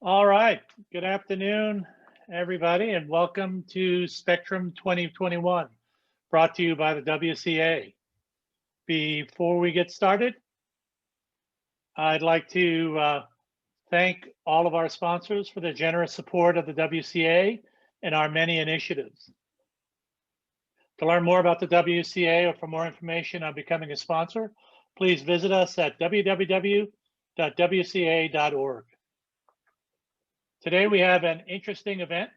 All right. Good afternoon, everybody, and welcome to Spectrum 2021, brought to you by the WCA. Before we get started, I'd like to thank all of our sponsors for their generous support of the WCA and our many initiatives. To learn more about the WCA or for more information on becoming a sponsor, please visit us at www.wca.org. Today we have an interesting event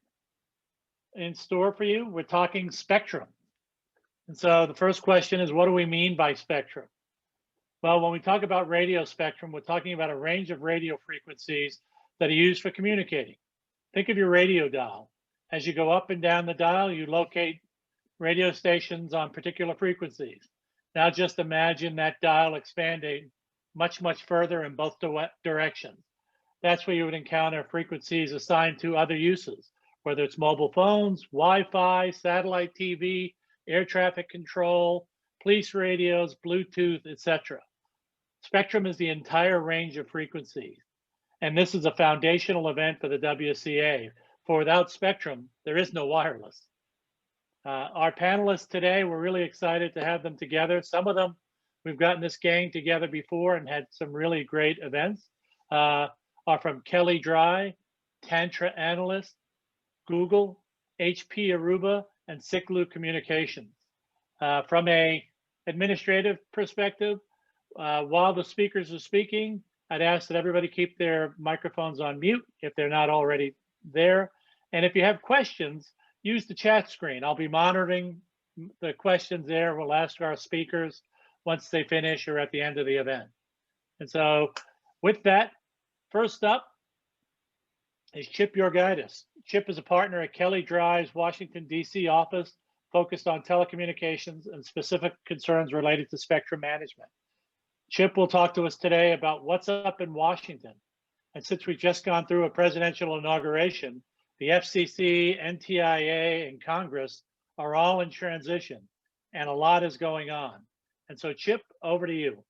in store for you. We're talking spectrum. And so the first question is, what do we mean by spectrum? Well, when we talk about radio spectrum, we're talking about a range of radio frequencies that are used for communicating. Think of your radio dial. As you go up and down the dial, you locate radio stations on particular frequencies. Now just imagine that dial expanding much, much further in both directions. That's where you would encounter frequencies assigned to other uses, whether it's mobile phones, Wi-Fi, satellite TV, air traffic control, police radios, Bluetooth, etc. Spectrum is the entire range of frequencies. And this is a foundational event for the WCA. For without spectrum, there is no wireless. Our panelists today, we're really excited to have them together. Some of them, we've gotten this gang together before and had some really great events. Are from Kelley Drye, Tantra Analyst, Google, HP Aruba, and Siklu Communications. From a administrative perspective, while the speakers are speaking, I'd ask that everybody keep their microphones on mute if they're not already there. And if you have questions, use the chat screen. I'll be monitoring the questions there. We'll ask our speakers once they finish or at the end of the event. And so with that, first up is Chip Yorgaidis. Chip is a partner at Kelley Drye's Washington, D.C. office focused on telecommunications and specific concerns related to spectrum management. Chip will talk to us today about what's up in Washington. And since we've just gone through a presidential inauguration, the FCC, NTIA, and Congress are all in transition, and a lot is going on. And so, Chip, over to you.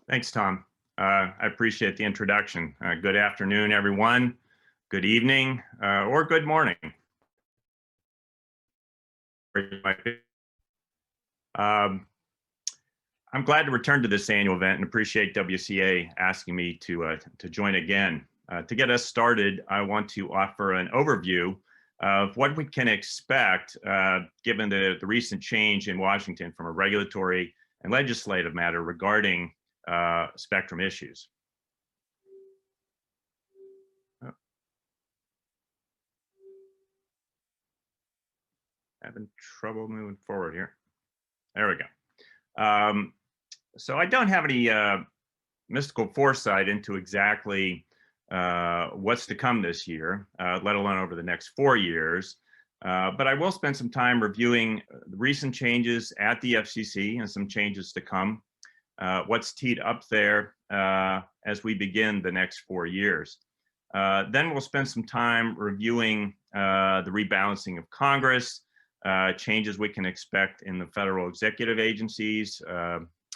Thanks, Tom. I appreciate the introduction. Good afternoon, everyone. Good evening, or good morning. I'm glad to return to this annual event and appreciate WCA asking me to join again. To get us started, I want to offer an overview of what we can expect given the recent change in Washington from a regulatory and legislative matter regarding spectrum issues. Having trouble moving forward here. There we go. So I don't have any mystical foresight into exactly what's to come this year, let alone over the next 4 years. But I will spend some time reviewing the recent changes at the FCC and some changes to come. What's teed up there as we begin the next 4 years. Then we'll spend some time reviewing the rebalancing of Congress, changes we can expect in the federal executive agencies,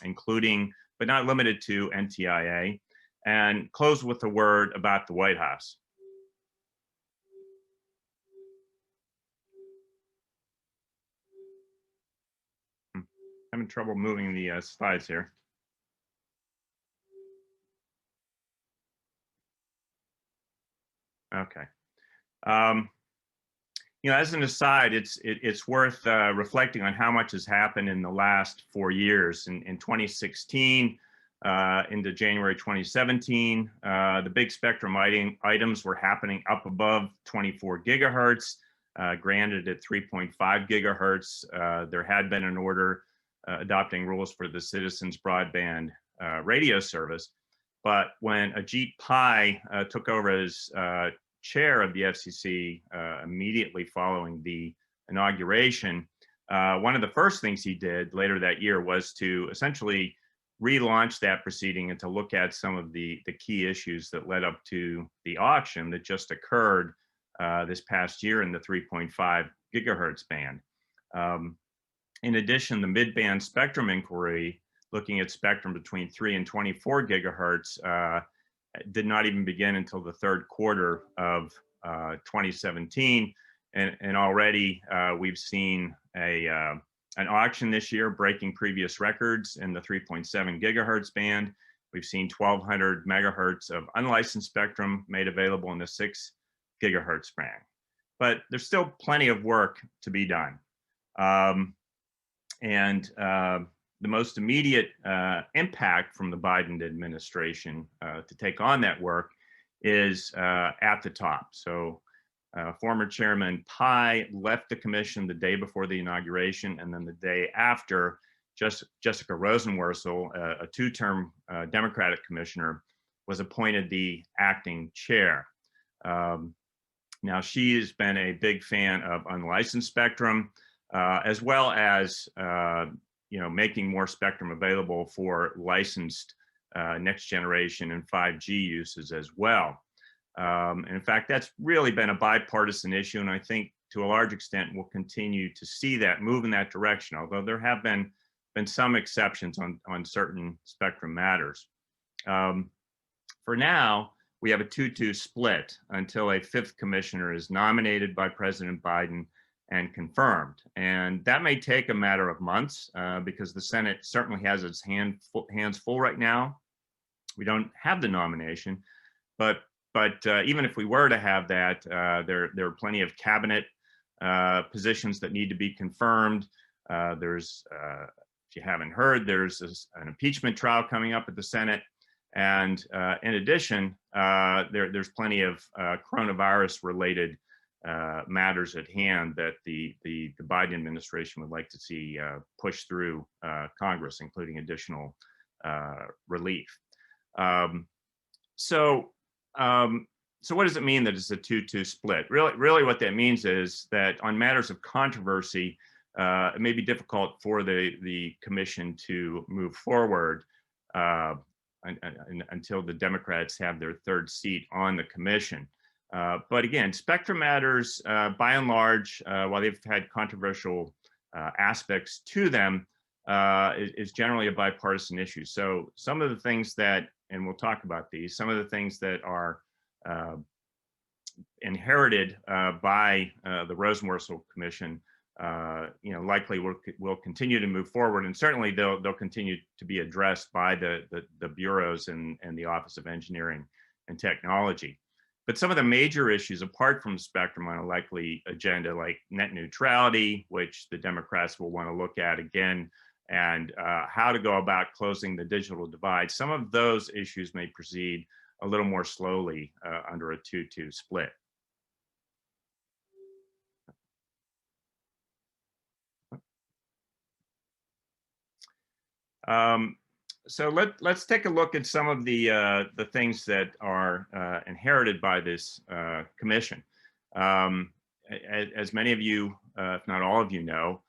including, but not limited to, NTIA, and close with a word about the White House. Having trouble moving the slides here. Okay. You know, as an aside, it's worth reflecting on how much has happened in the last 4 years. In 2016 into January 2017, the big spectrum items were happening up above 24 gigahertz, granted at 3.5 gigahertz. There had been an order adopting rules for the Citizens Broadband radio service. But when Ajit Pai took over as chair of the FCC immediately following the inauguration, one of the first things he did later that year was to essentially relaunch that proceeding and to look at some of the key issues that led up to the auction that just occurred this past year in the 3.5 gigahertz band. In addition, the mid-band spectrum inquiry looking at spectrum between 3 and 24 gigahertz, did not even begin until the third quarter of 2017. And already we've seen an auction this year breaking previous records in the 3.7 gigahertz band. We've seen 1,200 megahertz of unlicensed spectrum made available in the 6 gigahertz band. But there's still plenty of work to be done. The most immediate impact from the Biden administration to take on that work is at the top. So former Chairman Pai left the commission the day before the inauguration, and then the day after, Jessica Rosenworcel, a two-term Democratic commissioner, was appointed the acting chair. Now, she has been a big fan of unlicensed spectrum, as well as making more spectrum available for licensed next generation and 5G uses as well. And in fact, that's really been a bipartisan issue, and I think to a large extent we'll continue to see that move in that direction, although there have been some exceptions on certain spectrum matters. For now, we have a 2-2 split until a fifth commissioner is nominated by President Biden and confirmed. And that may take a matter of months because the Senate certainly has its hands full right now. We don't have the nomination, but even if we were to have that, there are plenty of cabinet positions that need to be confirmed. There's, if you haven't heard, there's an impeachment trial coming up at the Senate. And in addition, there's plenty of coronavirus-related matters at hand that the Biden administration would like to see pushed through Congress, including additional relief. So what does it mean that it's a 2-2 split? Really what that means is that on matters of controversy, it may be difficult for the commission to move forward until the Democrats have their third seat on the commission. But again, spectrum matters, by and large, while they've had controversial aspects to them, is generally a bipartisan issue. So some of the things that, and we'll talk about these, some of the things that are inherited by the Rosenworcel Commission, likely will continue to move forward, and certainly they'll continue to be addressed by the bureaus and the Office of Engineering and Technology. But some of the major issues, apart from spectrum, on a likely agenda, like net neutrality, which the Democrats will want to look at again, and how to go about closing the digital divide, some of those issues may proceed a little more slowly under a 2-2 split. So let's take a look at some of the things that are inherited by this commission. As many of you, if not all of you know,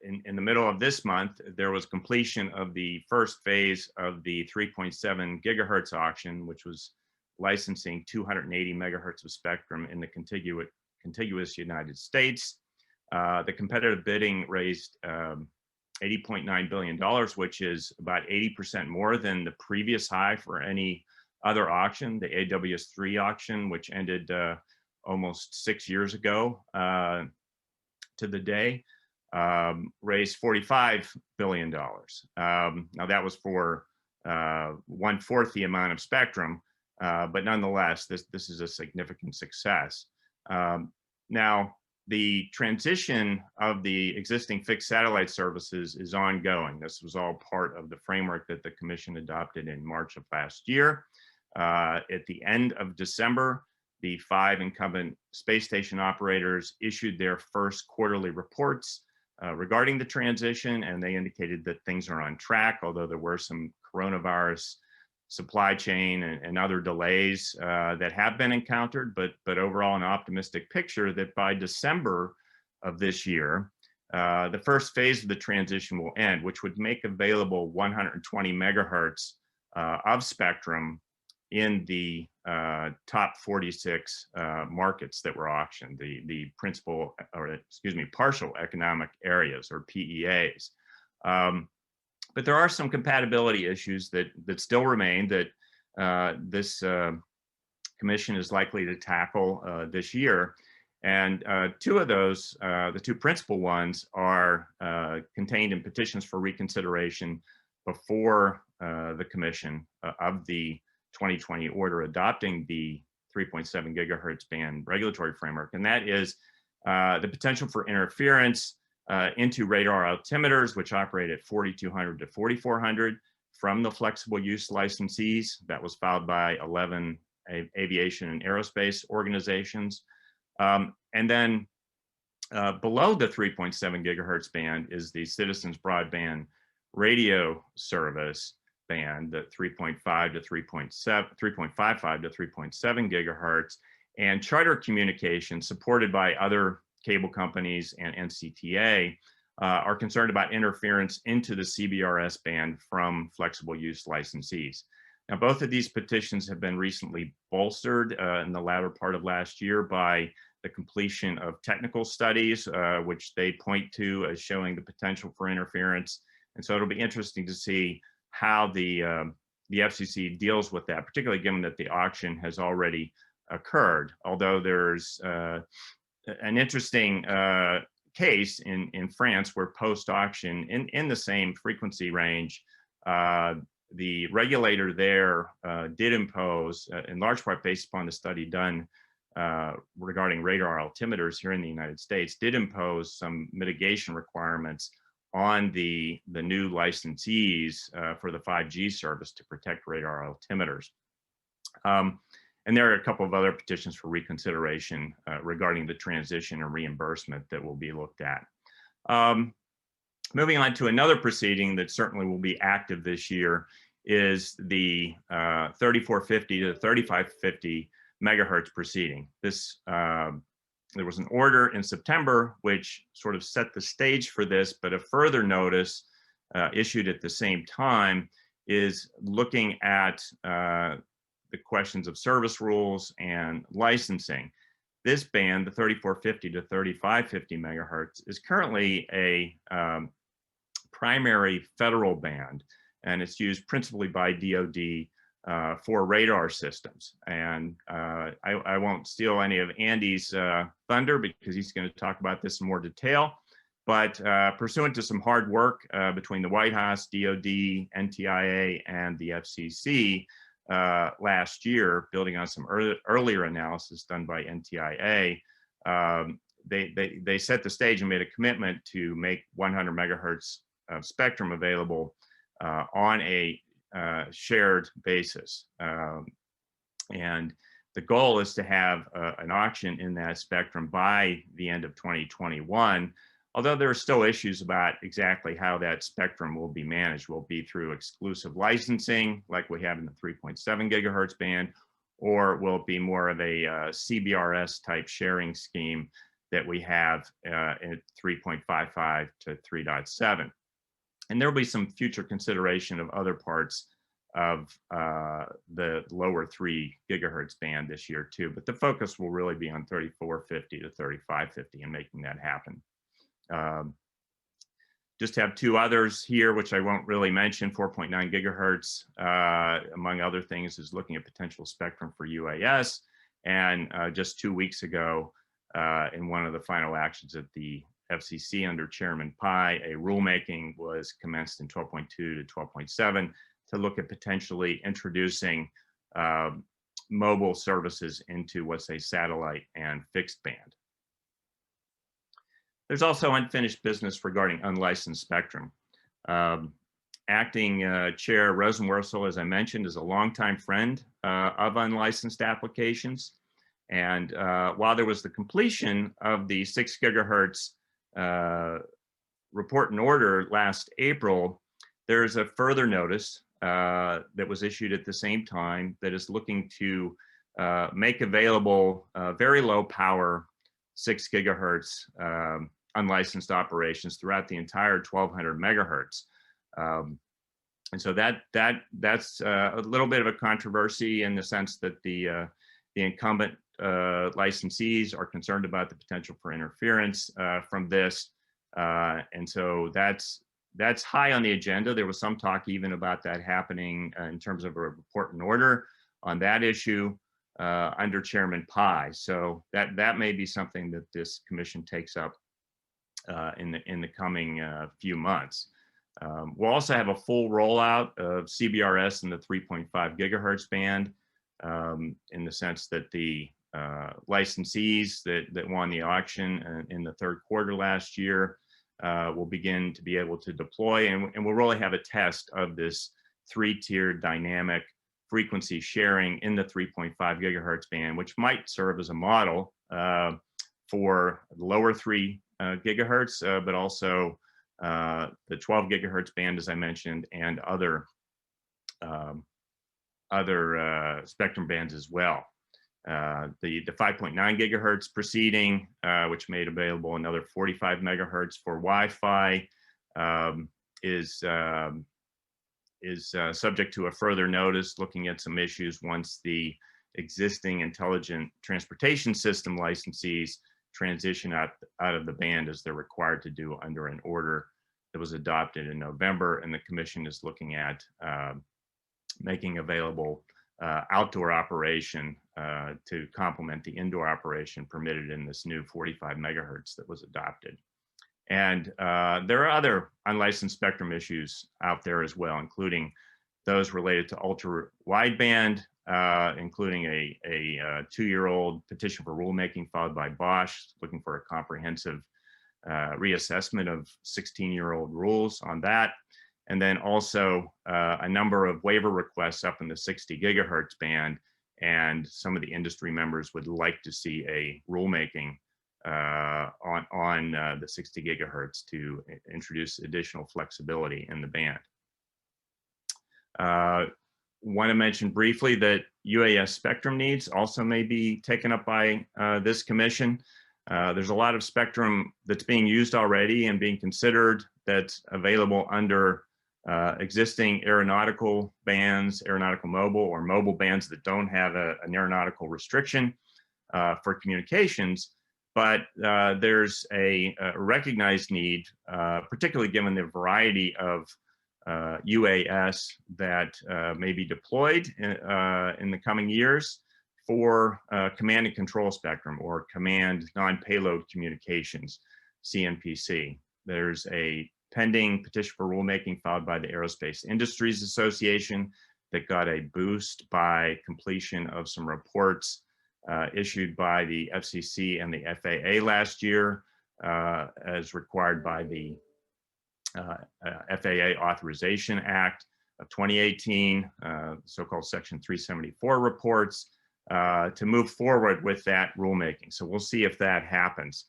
in the middle of this month, there was completion of the first phase of the 3.7 gigahertz auction, which was licensing 280 megahertz of spectrum in the contiguous United States. The competitive bidding raised $80.9 billion, which is about 80% more than the previous high for any other auction, the AWS-3 auction, which ended almost 6 years ago to the day, raised $45 billion. Now that was for 1/4 the amount of spectrum, but nonetheless, this is a significant success. Now, the transition of the existing fixed satellite services is ongoing. This was all part of the framework that the commission adopted in March of last year. At the end of December, the 5 incumbent space station operators issued their first quarterly reports regarding the transition, and they indicated that things are on track, although there were some coronavirus supply chain and other delays that have been encountered, but overall an optimistic picture that by December of this year, the first phase of the transition will end, which would make available 120 megahertz of spectrum in the top 46 markets that were auctioned, the partial economic areas, or PEAs. But there are some compatibility issues that still remain that this commission is likely to tackle this year. And two of those, the two principal ones, are contained in petitions for reconsideration before the commission of the 2020 order adopting the 3.7 gigahertz band regulatory framework. And that is the potential for interference into radar altimeters, which operate at 4,200 to 4,400 from the flexible use licensees. That was filed by 11 aviation and aerospace organizations. And then below the 3.7 gigahertz band is the Citizens Broadband Radio Service band, the 3.5 to 3.55 to 3.7 gigahertz, and Charter Communications, supported by other cable companies and NCTA, are concerned about interference into the CBRS band from flexible use licensees. Now, both of these petitions have been recently bolstered in the latter part of last year by the completion of technical studies, which they point to as showing the potential for interference. And so it'll be interesting to see how the FCC deals with that, particularly given that the auction has already occurred. Although there's an interesting case in France where post-auction in the same frequency range, the regulator there did impose, in large part based upon the study done regarding radar altimeters here in the United States, did impose some mitigation requirements on the new licensees for the 5G service to protect radar altimeters. And there are a couple of other petitions for reconsideration regarding the transition and reimbursement that will be looked at. Moving on to another proceeding that certainly will be active this year is the 3450 to 3550 megahertz proceeding. This there was an order in September which sort of set the stage for this, but a further notice issued at the same time is looking at the questions of service rules and licensing. This band, the 3450 to 3550 megahertz, is currently a primary federal band, and it's used principally by DoD for radar systems. And I won't steal any of Andy's thunder because he's going to talk about this in more detail. But pursuant to some hard work between the White House, DoD, NTIA, and the FCC last year, building on some earlier analysis done by NTIA, they set the stage and made a commitment to make 100 megahertz of spectrum available on a shared basis. And the goal is to have an auction in that spectrum by the end of 2021, although there are still issues about exactly how that spectrum will be managed. Will it be through exclusive licensing like we have in the 3.7 gigahertz band, or will it be more of a CBRS type sharing scheme that we have at 3.55 to 3.7? And there will be some future consideration of other parts of the lower 3 gigahertz band this year too, but the focus will really be on 3450 to 3550 and making that happen. Just have two others here, which I won't really mention. 4.9 gigahertz, among other things, is looking at potential spectrum for UAS. And just 2 weeks ago, in one of the final actions at the FCC under Chairman Pai, a rulemaking was commenced in 12.2 to 12.7 to look at potentially introducing mobile services into what's a satellite and fixed band. There's also unfinished business regarding unlicensed spectrum. Acting Chair Rosenworcel, as I mentioned, is a longtime friend of unlicensed applications. And while there was the completion of the 6 gigahertz report and order last April, there's a further notice that was issued at the same time that is looking to make available very low power 6 gigahertz unlicensed operations throughout the entire 1200 megahertz. And so that's a little bit of a controversy in the sense that the incumbent licensees are concerned about the potential for interference from this. And so that's that's high on the agenda. There was some talk even about that happening in terms of a report and order on that issue under Chairman Pai. So that may be something that this commission takes up in the coming few months. We'll also have a full rollout of CBRS in the 3.5 gigahertz band, in the sense that the licensees that won the auction in the third quarter last year will begin to be able to deploy, and we'll really have a test of this three-tiered dynamic frequency sharing in the 3.5 gigahertz band, which might serve as a model for lower 3 gigahertz, but also the 12 gigahertz band, as I mentioned, and other spectrum bands as well. The 5.9 gigahertz proceeding, which made available another 45 megahertz for Wi-Fi, is subject to a further notice, looking at some issues once the existing intelligent transportation system licensees transition out of the band, as they're required to do under an order that was adopted in November, and the commission is looking at making available outdoor operation to complement the indoor operation permitted in this new 45 megahertz that was adopted. And there are other unlicensed spectrum issues out there as well, including those related to ultra wideband, including a 2-year-old petition for rulemaking filed by Bosch, looking for a comprehensive reassessment of 16-year-old rules on that. And then also a number of waiver requests up in the 60 gigahertz band, and some of the industry members would like to see a rulemaking on the 60 gigahertz to introduce additional flexibility in the band. Want to mention briefly that UAS spectrum needs also may be taken up by this commission. There's a lot of spectrum that's being used already and being considered that's available under existing aeronautical bands, aeronautical mobile, or mobile bands that don't have an aeronautical restriction for communications. But there's a recognized need, particularly given the variety of UAS that may be deployed in the coming years, for command and control spectrum, or command non-payload communications, CNPC. There's a pending petition for rulemaking filed by the Aerospace Industries Association that got a boost by completion of some reports issued by the FCC and the FAA last year, as required by the FAA Authorization Act of 2018, so-called Section 374 reports, to move forward with that rulemaking. So we'll see if that happens.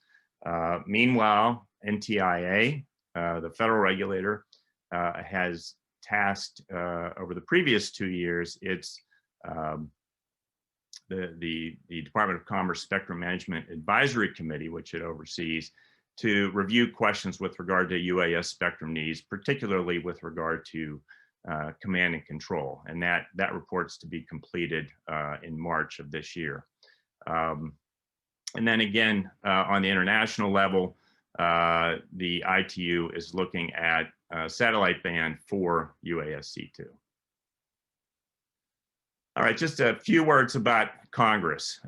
Meanwhile, NTIA, the federal regulator, has tasked over the previous 2 years its the Department of Commerce Spectrum Management Advisory Committee, which it oversees, to review questions with regard to UAS spectrum needs, particularly with regard to command and control. And that report's to be completed in March of this year. And then again, on the international level, the ITU is looking at satellite band for UAS C2. All right, just a few words about Congress.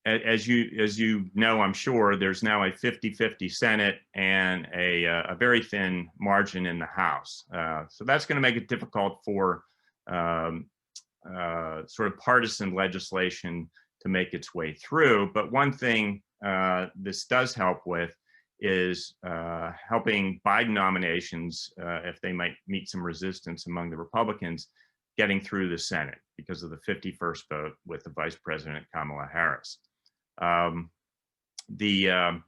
As you know, I'm sure, there's now a 50-50 Senate and a very thin margin in the House. So that's going to make it difficult for sort of partisan legislation to make its way through. But one thing this does help with is helping Biden nominations, if they might meet some resistance among the Republicans, getting through the Senate because of the 51st vote with the Vice President Kamala Harris. The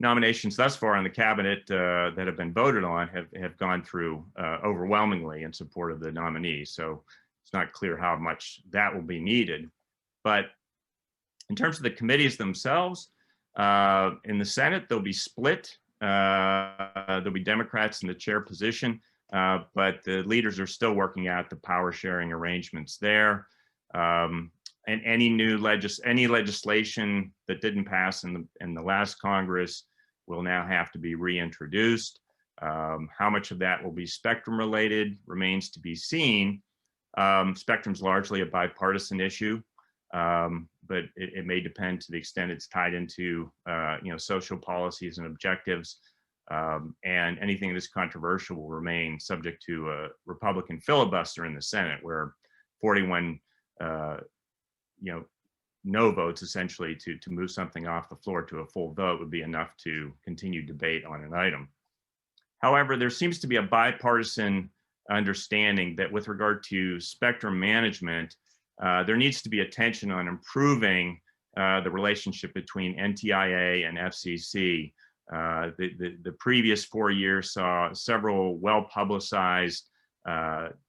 nominations thus far in the cabinet that have been voted on have gone through overwhelmingly in support of the nominees. So it's not clear how much that will be needed. But in terms of the committees themselves, in the Senate, they'll be split. There'll be Democrats in the chair position, but the leaders are still working out the power sharing arrangements there. And any new legislation that didn't pass in the last Congress will now have to be reintroduced. How much of that will be spectrum related remains to be seen. Spectrum's largely a bipartisan issue, but it may depend to the extent it's tied into social policies and objectives. And anything that is controversial will remain subject to a Republican filibuster in the Senate, where 41 no votes essentially to move something off the floor to a full vote would be enough to continue debate on an item. However, there seems to be a bipartisan understanding that with regard to spectrum management, there needs to be attention on improving the relationship between NTIA and FCC. The previous 4 years saw several well-publicized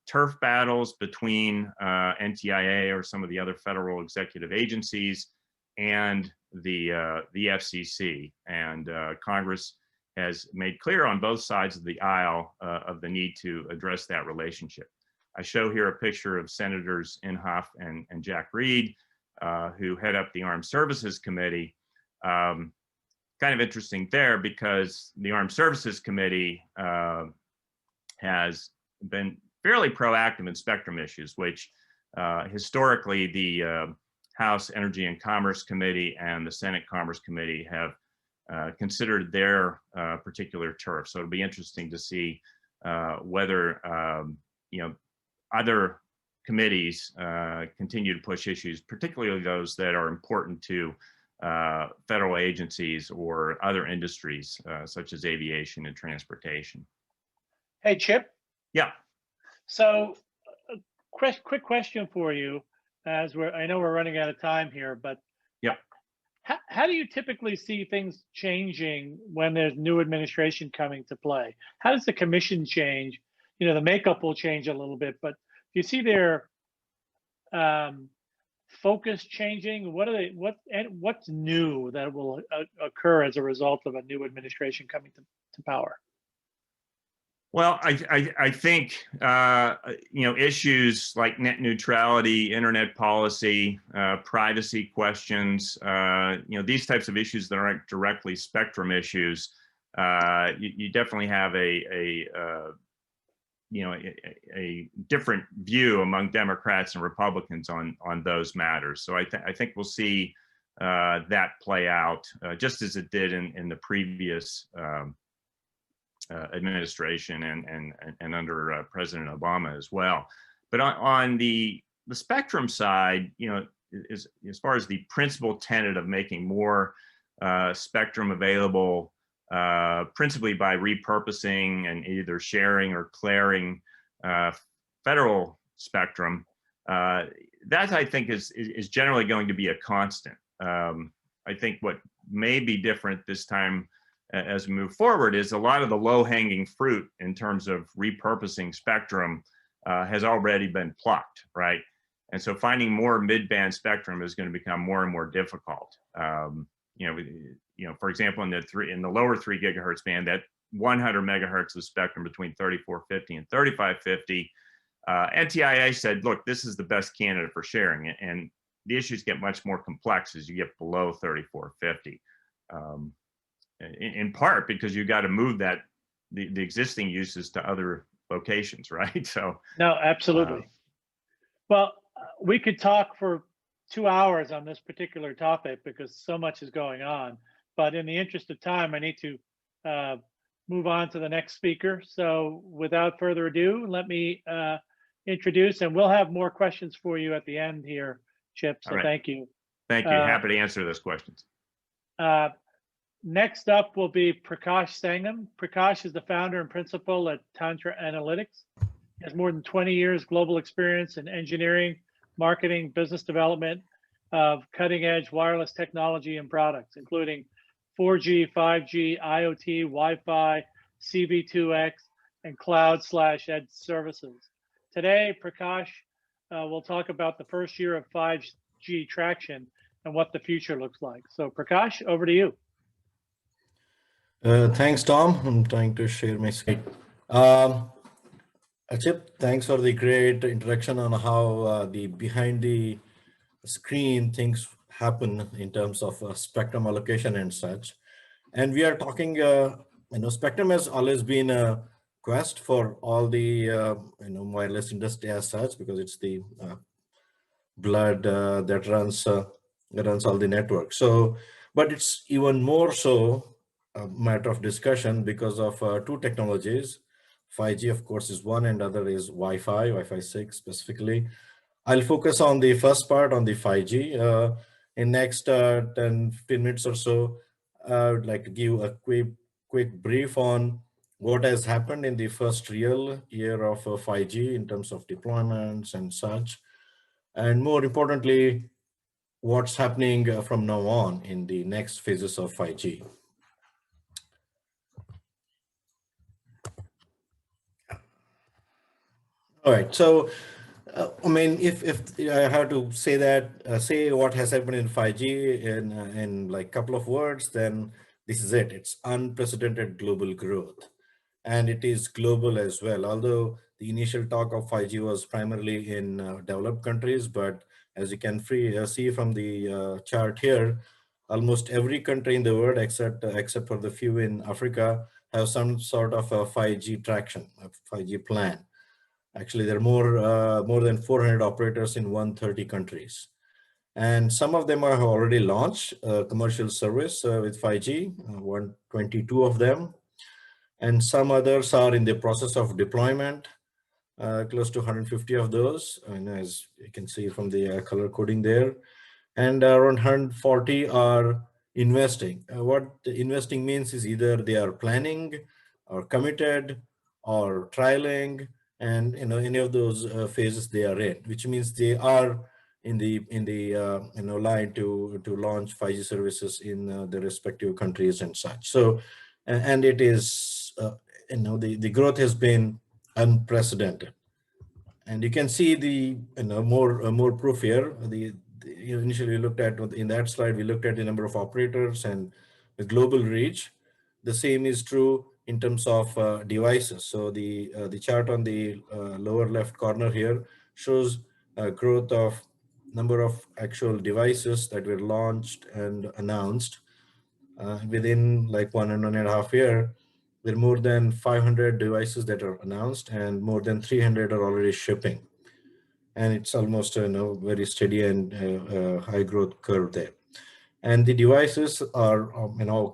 turf battles between NTIA or some of the other federal executive agencies and the FCC. And Congress has made clear on both sides of the aisle of the need to address that relationship. I show here a picture of Senators Inhofe and Jack Reed, who head up the Armed Services Committee. Kind of interesting there because the Armed Services Committee has been fairly proactive in spectrum issues, which historically the House Energy and Commerce Committee and the Senate Commerce Committee have considered their particular turf. So it'll be interesting to see whether other committees continue to push issues, particularly those that are important to federal agencies or other industries such as aviation and transportation. Hey, Chip. Yeah. So, quick question for you, as I know we're running out of time here, but yeah, how do you typically see things changing when there's new administration coming to play? How does the commission change? The makeup will change a little bit, but do you see their focus changing? What's new that will occur as a result of a new administration coming to power? Well, I think issues like net neutrality, internet policy, privacy questions, these types of issues that aren't directly spectrum issues, you definitely have a different view among Democrats and Republicans on those matters. So I think we'll see that play out just as it did in the previous administration and under President Obama as well. But on the spectrum side, as far as the principal tenet of making more spectrum available, principally by repurposing and either sharing or clearing federal spectrum, that I think is generally going to be a constant. I think what may be different this time as we move forward is a lot of the low-hanging fruit in terms of repurposing spectrum has already been plucked, right? And so finding more mid-band spectrum is going to become more and more difficult. For example, in the lower 3 gigahertz band, that 100 megahertz of spectrum between 3450 and 3550, NTIA said, look, this is the best candidate for sharing, and the issues get much more complex as you get below 3450. In part because you got to move the existing uses to other locations, right? So no, absolutely. Well, we could talk for 2 hours on this particular topic because so much is going on. But in the interest of time, I need to move on to the next speaker. So without further ado, let me introduce, and we'll have more questions for you at the end here, Chip. So Thank you. Thank you. Happy to answer those questions. Next up will be Prakash Sangam. Prakash is the founder and principal at Tantra Analytics. He has more than 20 years global experience in engineering, marketing, business development of cutting-edge wireless technology and products, including 4G, 5G, IoT, Wi-Fi, CV2X, and cloud/edge services. Today, Prakash will talk about the first year of 5G traction and what the future looks like. So Prakash, over to you. Thanks, Tom. I'm trying to share my screen. Chip, thanks for the great introduction on how the behind the screen things happen in terms of spectrum allocation and such. And we are talking spectrum has always been a quest for all the wireless industry as such, because it's the blood that runs all the network. So, but it's even more so a matter of discussion because of two technologies. 5G, of course, is one, and other is Wi-Fi 6 specifically. I'll focus on the first part, on the 5G. In next 10, 15 minutes or so, I would like to give a quick brief on what has happened in the first real year of 5G in terms of deployments and such. And more importantly, what's happening from now on in the next phases of 5G. All right, so I mean, if I have to say that, say what has happened in 5G in like couple of words, then this is it. It's unprecedented global growth, and it is global as well. Although the initial talk of 5G was primarily in developed countries, but as you can see from the chart here, almost every country in the world except for the few in Africa have some sort of a 5G traction, a 5G plan. Actually, there are more than 400 operators in 130 countries. And some of them have already launched commercial service with 5G, 122 of them. And some others are in the process of deployment, close to 150 of those. And as you can see from the color coding there. And around 140 are investing. What investing means is either they are planning or committed or trialing, and any of those phases they are in, which means they are in the line to launch 5G services in the respective countries and such. So, and it is the growth has been unprecedented, and you can see the more proof here. Initially we looked at, in that slide, we looked at the number of operators and the global reach. The same is true in terms of devices. So the chart on the lower left corner here shows growth of number of actual devices that were launched and announced within like 1.5 years. There are more than 500 devices that are announced, and more than 300 are already shipping. And it's almost very steady and high growth curve there. And the devices are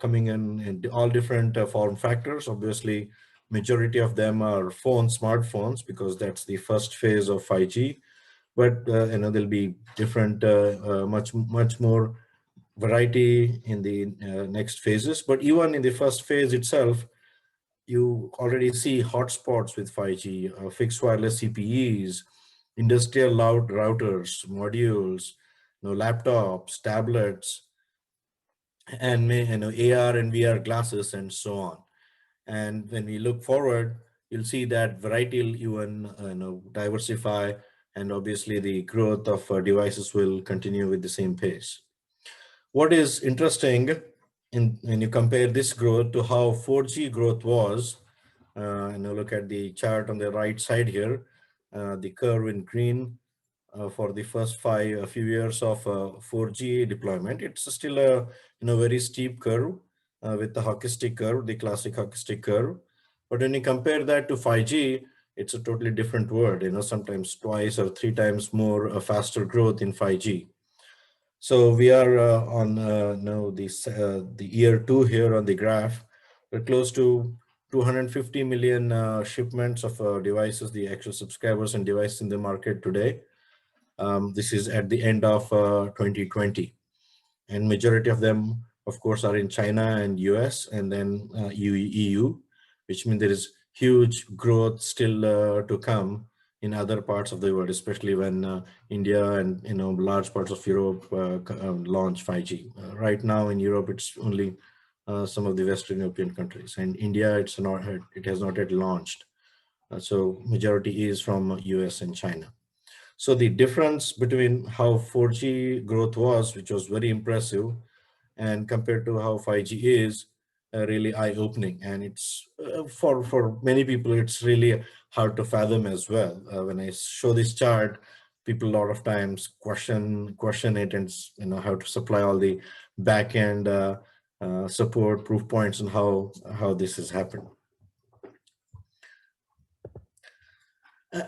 coming in all different form factors. Obviously, majority of them are smartphones, because that's the first phase of 5G. But there'll be different, much more variety in the next phases. But even in the first phase itself, you already see hotspots with 5G, fixed wireless CPEs, industrial loud routers, modules, laptops, tablets, and AR and VR glasses, and so on. And when we look forward, you'll see that variety will even diversify, and obviously the growth of devices will continue with the same pace. What is interesting when you compare this growth to how 4G growth was, look at the chart on the right side here, the curve in green for the first few years of 4G deployment. It's still a very steep curve with the hockey stick curve, the classic hockey stick curve. But when you compare that to 5G, it's a totally different world. Sometimes twice or three times more faster growth in 5G. So we are on the year 2 here on the graph. We're close to 250 million shipments of devices, the actual subscribers and devices in the market today. This is at the end of 2020. And majority of them, of course, are in China and US, and then EU, which means there is huge growth still to come in other parts of the world, especially when India and large parts of Europe launch 5G. Right now in Europe, it's only some of the Western European countries, and India, it has not yet launched. So majority is from US and China. So the difference between how 4G growth was, which was very impressive, and compared to how 5G is, really eye-opening. And it's for many people, it's really hard to fathom as well. When I show this chart, people a lot of times question it, and how to supply all the back-end support, proof points on how this has happened.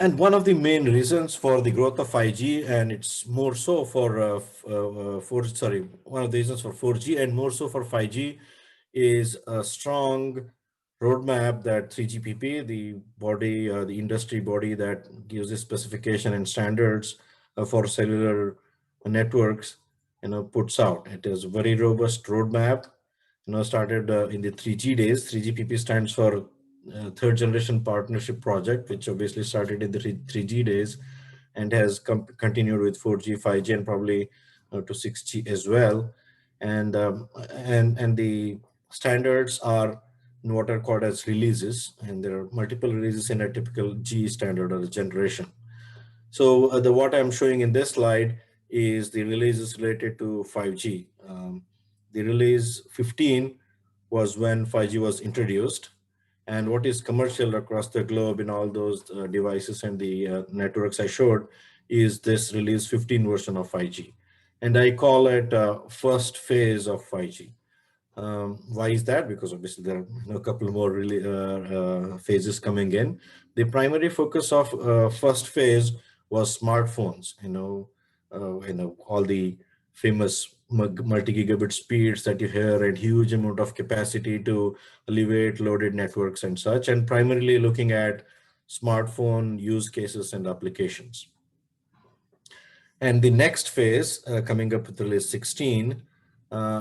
And one of the main reasons for the growth of 5G, and it's more so for 4G, sorry, one of the reasons for 4G and more so for 5G is a strong roadmap that 3GPP, the body, the industry body that gives the specification and standards for cellular networks, puts out. It is a very robust roadmap, started in the 3G days. 3GPP stands for third generation partnership project, which obviously started in the 3G days and has continued with 4G, 5G, and probably to 6G as well. And the standards are what are called as releases, and there are multiple releases in a typical G standard or generation. So what I'm showing in this slide is the releases related to 5G. The release 15 was when 5G was introduced, and what is commercial across the globe in all those devices and the networks I showed is this release 15 version of 5G. And I call it first phase of 5G. Why is that? Because obviously there are a couple more really phases coming in. The primary focus of first phase was smartphones. All the famous multi-gigabit speeds that you hear and huge amount of capacity to alleviate loaded networks and such, and primarily looking at smartphone use cases and applications. And the next phase coming up with release 16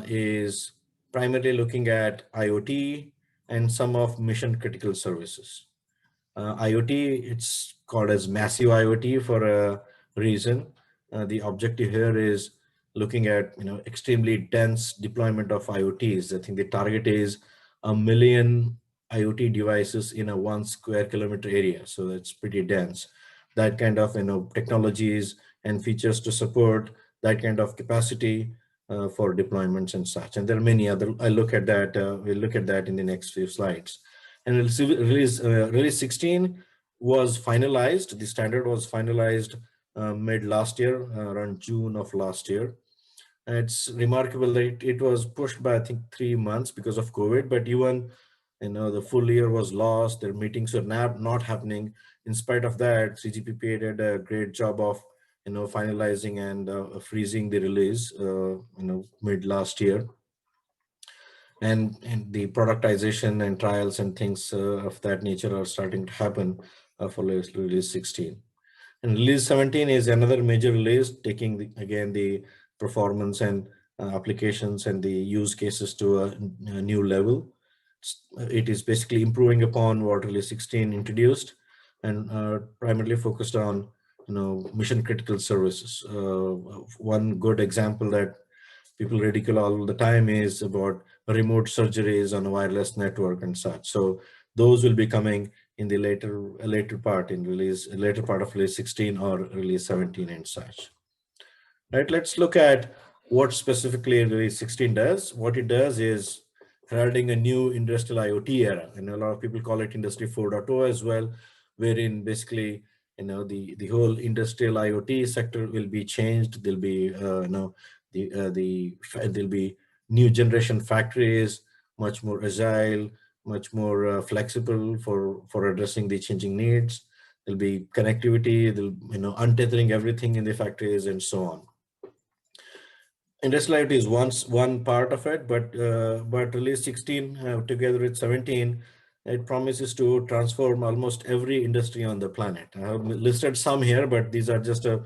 is primarily looking at IoT and some of mission critical services. IoT, it's called as massive IoT for a reason. The objective here is looking at extremely dense deployment of IoTs. I think the target is 1 million IoT devices in a 1 square kilometer area. So that's pretty dense. That kind of technologies and features to support that kind of capacity for deployments and such. And there are many other. I'll look at that. We'll look at that in the next few slides. And release 16 was finalized. The standard was finalized mid last year, around June of last year. And it's remarkable that it was pushed by, I think, 3 months because of COVID, but even the full year was lost. Their meetings were not happening. In spite of that, 3GPP did a great job of finalizing and freezing the release mid last year. And the productization and trials and things of that nature are starting to happen for release 16. And release 17 is another major release, taking the performance and applications and the use cases to a new level. It is basically improving upon what release 16 introduced, and primarily focused on mission critical services. One good example that people ridicule all the time is about remote surgeries on a wireless network and such. So those will be coming in the later part of release 16 or release 17 and such. Right, let's look at what specifically release 16 does. What it does is heralding a new industrial IoT era, and a lot of people call it Industry 4.0 as well, wherein basically the whole industrial IoT sector will be changed. There'll be there'll be new generation factories, much more agile, much more flexible for addressing the changing needs. There'll be connectivity, untethering everything in the factories and so on. Industrial IoT is one part of it, but release 16 together with 17, it promises to transform almost every industry on the planet. I have listed some here, but these are just a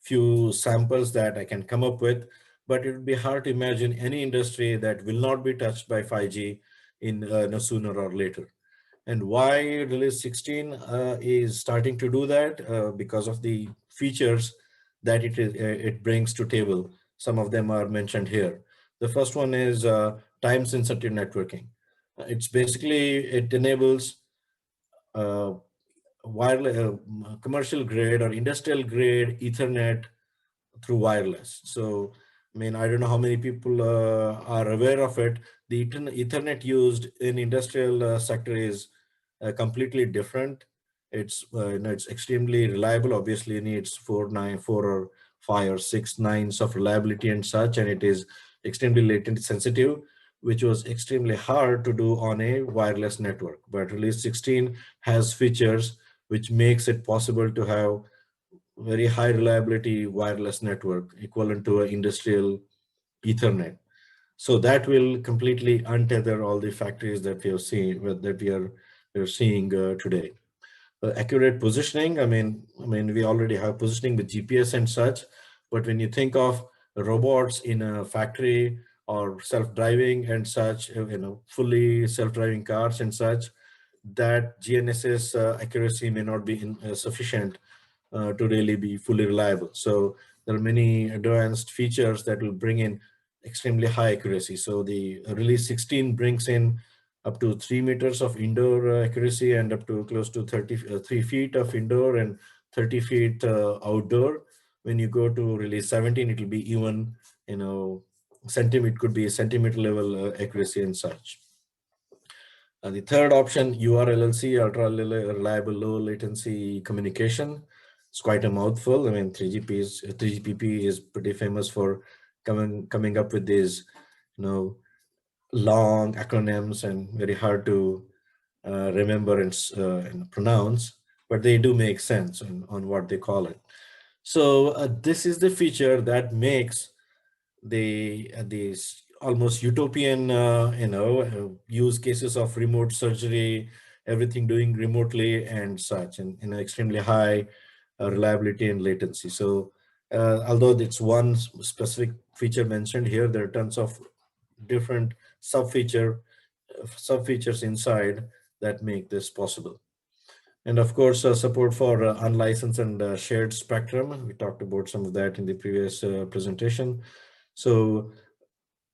few samples that I can come up with. But it would be hard to imagine any industry that will not be touched by 5G sooner or later. And why release 16 is starting to do that? Because of the features that it brings to table. Some of them are mentioned here. The first one is time-sensitive networking. It's basically, it enables wireless, commercial grade or industrial grade Ethernet through wireless. So, I mean, I don't know how many people are aware of it. The Ethernet used in industrial sector is completely different. It's it's extremely reliable. Obviously, it needs 4 or 5 or 6 nines of reliability and such, and it is extremely latency sensitive. which was extremely hard to do on a wireless network. But release 16 has features which makes it possible to have very high reliability wireless network equivalent to an industrial Ethernet. So that will completely untether all the factories that we have seen, that we are seeing today. Accurate positioning. I mean, we already have positioning with GPS and such, but when you think of robots in a factory or self-driving and such, fully self-driving cars and such, that GNSS accuracy may not be sufficient to really be fully reliable. So there are many advanced features that will bring in extremely high accuracy. So the release 16 brings in up to 3 meters of indoor accuracy and up to close to 3 feet of indoor and 30 feet outdoor. When you go to release 17, it will be even, centimeter, could be centimeter level accuracy and such. The third option, URLLC, ultra reliable low latency communication. It's quite a mouthful. I mean, 3GPP is pretty famous for coming up with these, long acronyms and very hard to remember and pronounce, but they do make sense on what they call it. So this is the feature that makes these almost utopian, use cases of remote surgery, everything doing remotely and such, and extremely high reliability and latency. So although it's one specific feature mentioned here, there are tons of different sub-features inside that make this possible. And of course, support for unlicensed and shared spectrum. We talked about some of that in the previous presentation. So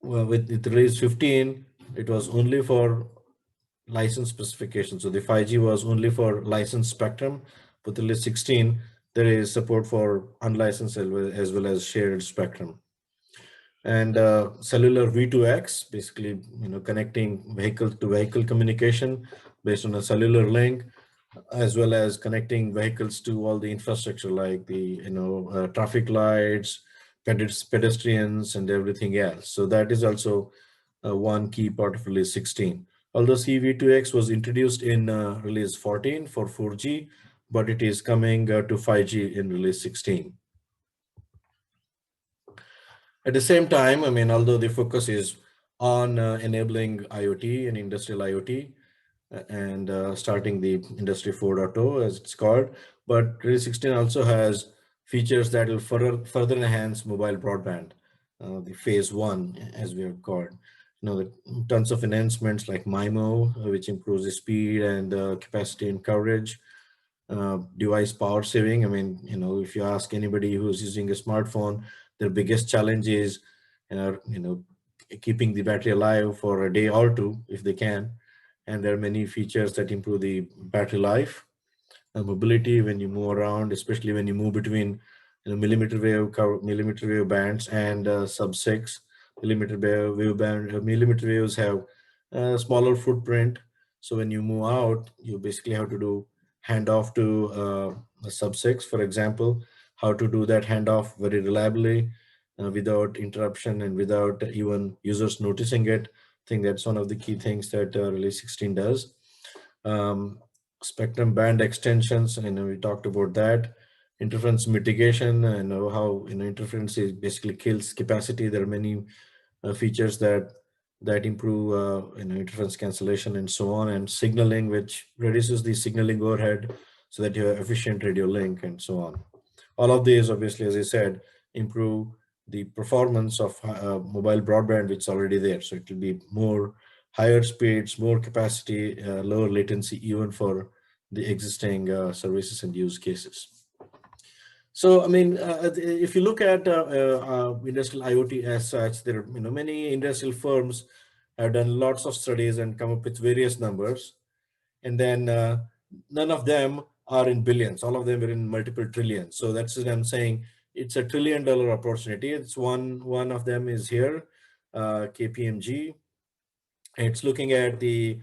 with release 15, it was only for license specification. So the 5G was only for licensed spectrum. With release 16, there is support for unlicensed as well as shared spectrum. And cellular V2X, basically, connecting vehicle to vehicle communication based on a cellular link, as well as connecting vehicles to all the infrastructure like the traffic lights, pedestrians, and everything else. So that is also one key part of release 16. Although CV2X was introduced in release 14 for 4G, but it is coming to 5G in release 16. At the same time, I mean, although the focus is on enabling IoT and industrial IoT, and starting the industry 4.0 as it's called, but release 16 also has features that will further enhance mobile broadband, the phase 1 as we have called. The tons of enhancements like MIMO, which improves the speed and capacity and coverage, device power saving. I mean, if you ask anybody who's using a smartphone, their biggest challenge is keeping the battery alive for a day or two if they can. And there are many features that improve the battery life, mobility when you move around, especially when you move between millimeter wave bands and sub-6 millimeter wave band. Millimeter waves have a smaller footprint, so when you move out, you basically have to do handoff to a sub-6, for example. How to do that handoff very reliably without interruption and without even users noticing it. I think that's one of the key things that release 16 does. Spectrum band extensions, we talked about that. Interference mitigation, and how interference basically kills capacity. There are many features that improve interference cancellation and so on, and signaling, which reduces the signaling overhead so that you have efficient radio link and so on. All of these, obviously, as I said, improve the performance of mobile broadband, which is already there. So it will be more higher speeds, more capacity, lower latency, even for the existing services and use cases. So, I mean, if you look at industrial IoT as such, there are many industrial firms have done lots of studies and come up with various numbers, and then none of them are in billions. All of them are in multiple trillions. So that's what I'm saying. It's $1 trillion opportunity. It's one of them is here, KPMG. It's looking at the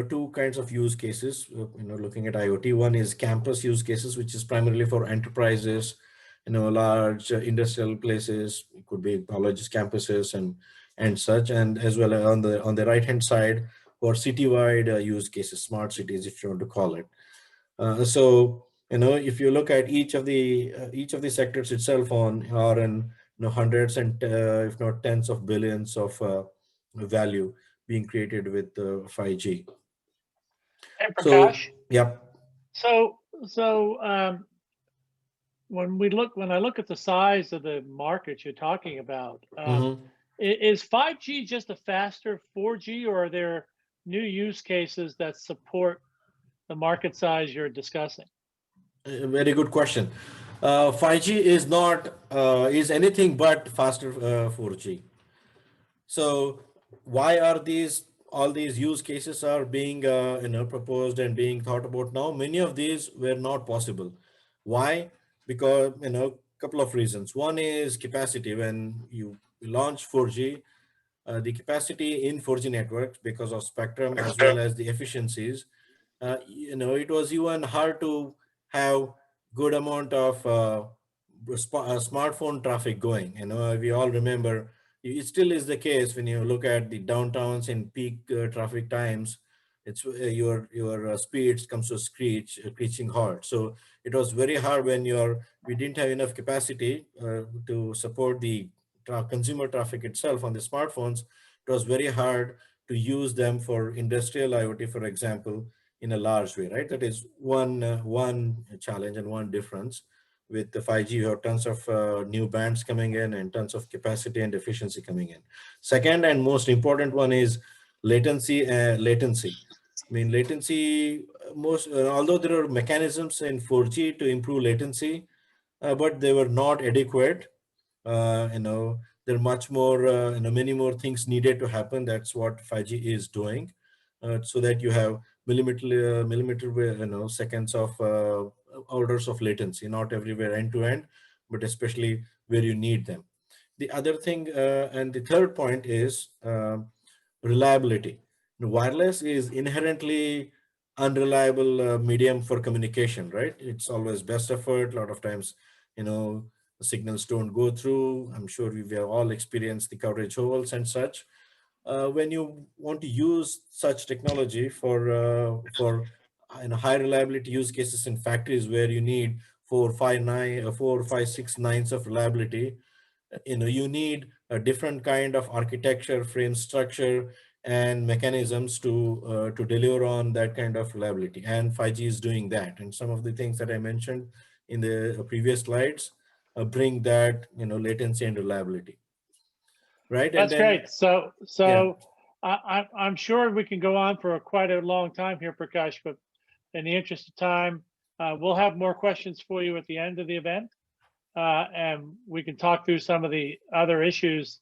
two kinds of use cases. Looking at IoT. One is campus use cases, which is primarily for enterprises, large industrial places. It could be colleges, campuses, and and such, and as well on the right hand side for citywide use cases, smart cities, if you want to call it. So if you look at each of the sectors itself are in hundreds and if not tens of billions of value being created with 5G. And So Prakash, yep. so when I look at the size of the market you're talking about, is 5G just a faster 4G, or are there new use cases that support the market size you're discussing? Very good question. 5G is not is anything but faster 4G. So why are all these use cases are being proposed and being thought about now? Many of these were not possible. Why? Because couple of reasons. One is capacity. When you launch 4G, the capacity in 4G networks, because of spectrum as well as the efficiencies, it was even hard to have good amount of smartphone traffic going. We all remember, it still is the case when you look at the downtowns in peak traffic times. It's your speeds comes to screeching halt. So it was very hard when we didn't have enough capacity to support the consumer traffic itself on the smartphones. It was very hard to use them for industrial IoT, for example, in a large way, right? That is one challenge and one difference. With the 5G, you have tons of new bands coming in and tons of capacity and efficiency coming in. Second and most important one is latency. Latency. I mean, latency, although there are mechanisms in 4G to improve latency, but they were not adequate. There are much more, many more things needed to happen. That's what 5G is doing, so that you have millimeter seconds of orders of latency, not everywhere end to end, but especially where you need them. The other thing, and the third point is reliability. Wireless is inherently unreliable medium for communication, right? It's always best effort. A lot of times, signals don't go through. I'm sure we have all experienced the coverage holes and such. When you want to use such technology for high reliability use cases in factories where you need 4, 5, 6 nines of reliability, you need a different kind of architecture, frame structure, and mechanisms to deliver on that kind of reliability. And 5G is doing that. And some of the things that I mentioned in the previous slides bring that latency and reliability. Right. That's great. So I'm sure we can go on for quite a long time here, Prakash, but in the interest of time, we'll have more questions for you at the end of the event. And we can talk through some of the other issues.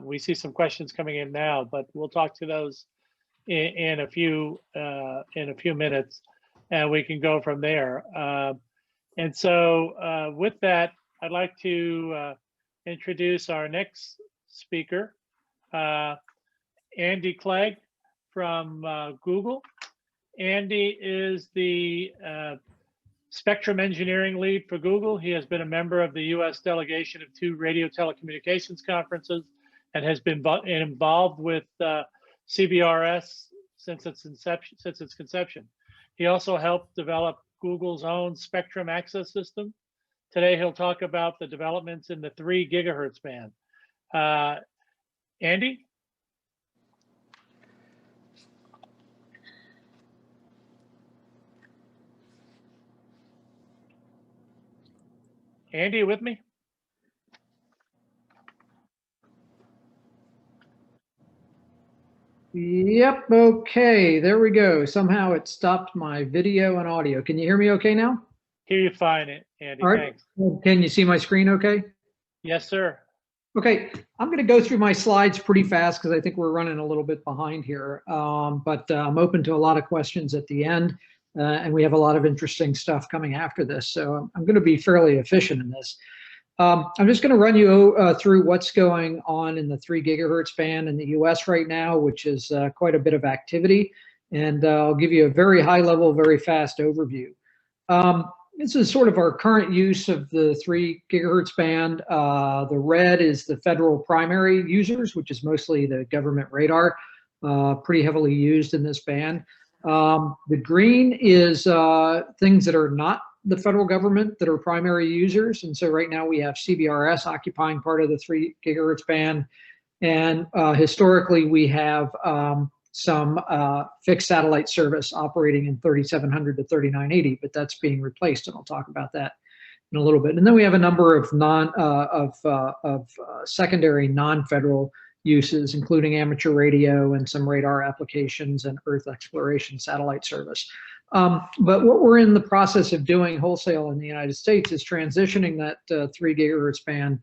We see some questions coming in now, but we'll talk to those in a few minutes, and we can go from there. And so with that, I'd like to introduce our next speaker, Andy Clegg from Google. Andy is the Spectrum Engineering Lead for Google. He has been a member of the U.S. delegation of 2 radio telecommunications conferences and has been involved with CBRS since its conception. He also helped develop Google's own Spectrum Access System. Today, he'll talk about the developments in the 3 gigahertz band. Andy? Andy, with me? Yep, okay, there we go. Somehow it stopped my video and audio. Can you hear me okay now? Hear you fine, Andy, all right. Thanks. Can you see my screen okay? Yes, sir. Okay, I'm gonna go through my slides pretty fast because I think we're running a little bit behind here, but I'm open to a lot of questions at the end, and we have a lot of interesting stuff coming after this, so I'm gonna be fairly efficient in this. I'm just going to run you through what's going on in the 3 gigahertz band in the US right now, which is quite a bit of activity. And I'll give you a very high level, very fast overview. this is sort of our current use of the 3 gigahertz band. The red is the federal primary users, which is mostly the government radar, pretty heavily used in this band. The green is things that are not the federal government that are primary users. And so right now we have CBRS occupying part of the 3 gigahertz band. And historically we have some fixed satellite service operating in 3700 to 3980, but that's being replaced, and I'll talk about that in a little bit. And then we have a number of secondary non-federal uses, including amateur radio and some radar applications and Earth exploration satellite service. But what we're in the process of doing wholesale in the United States is transitioning that 3 gigahertz band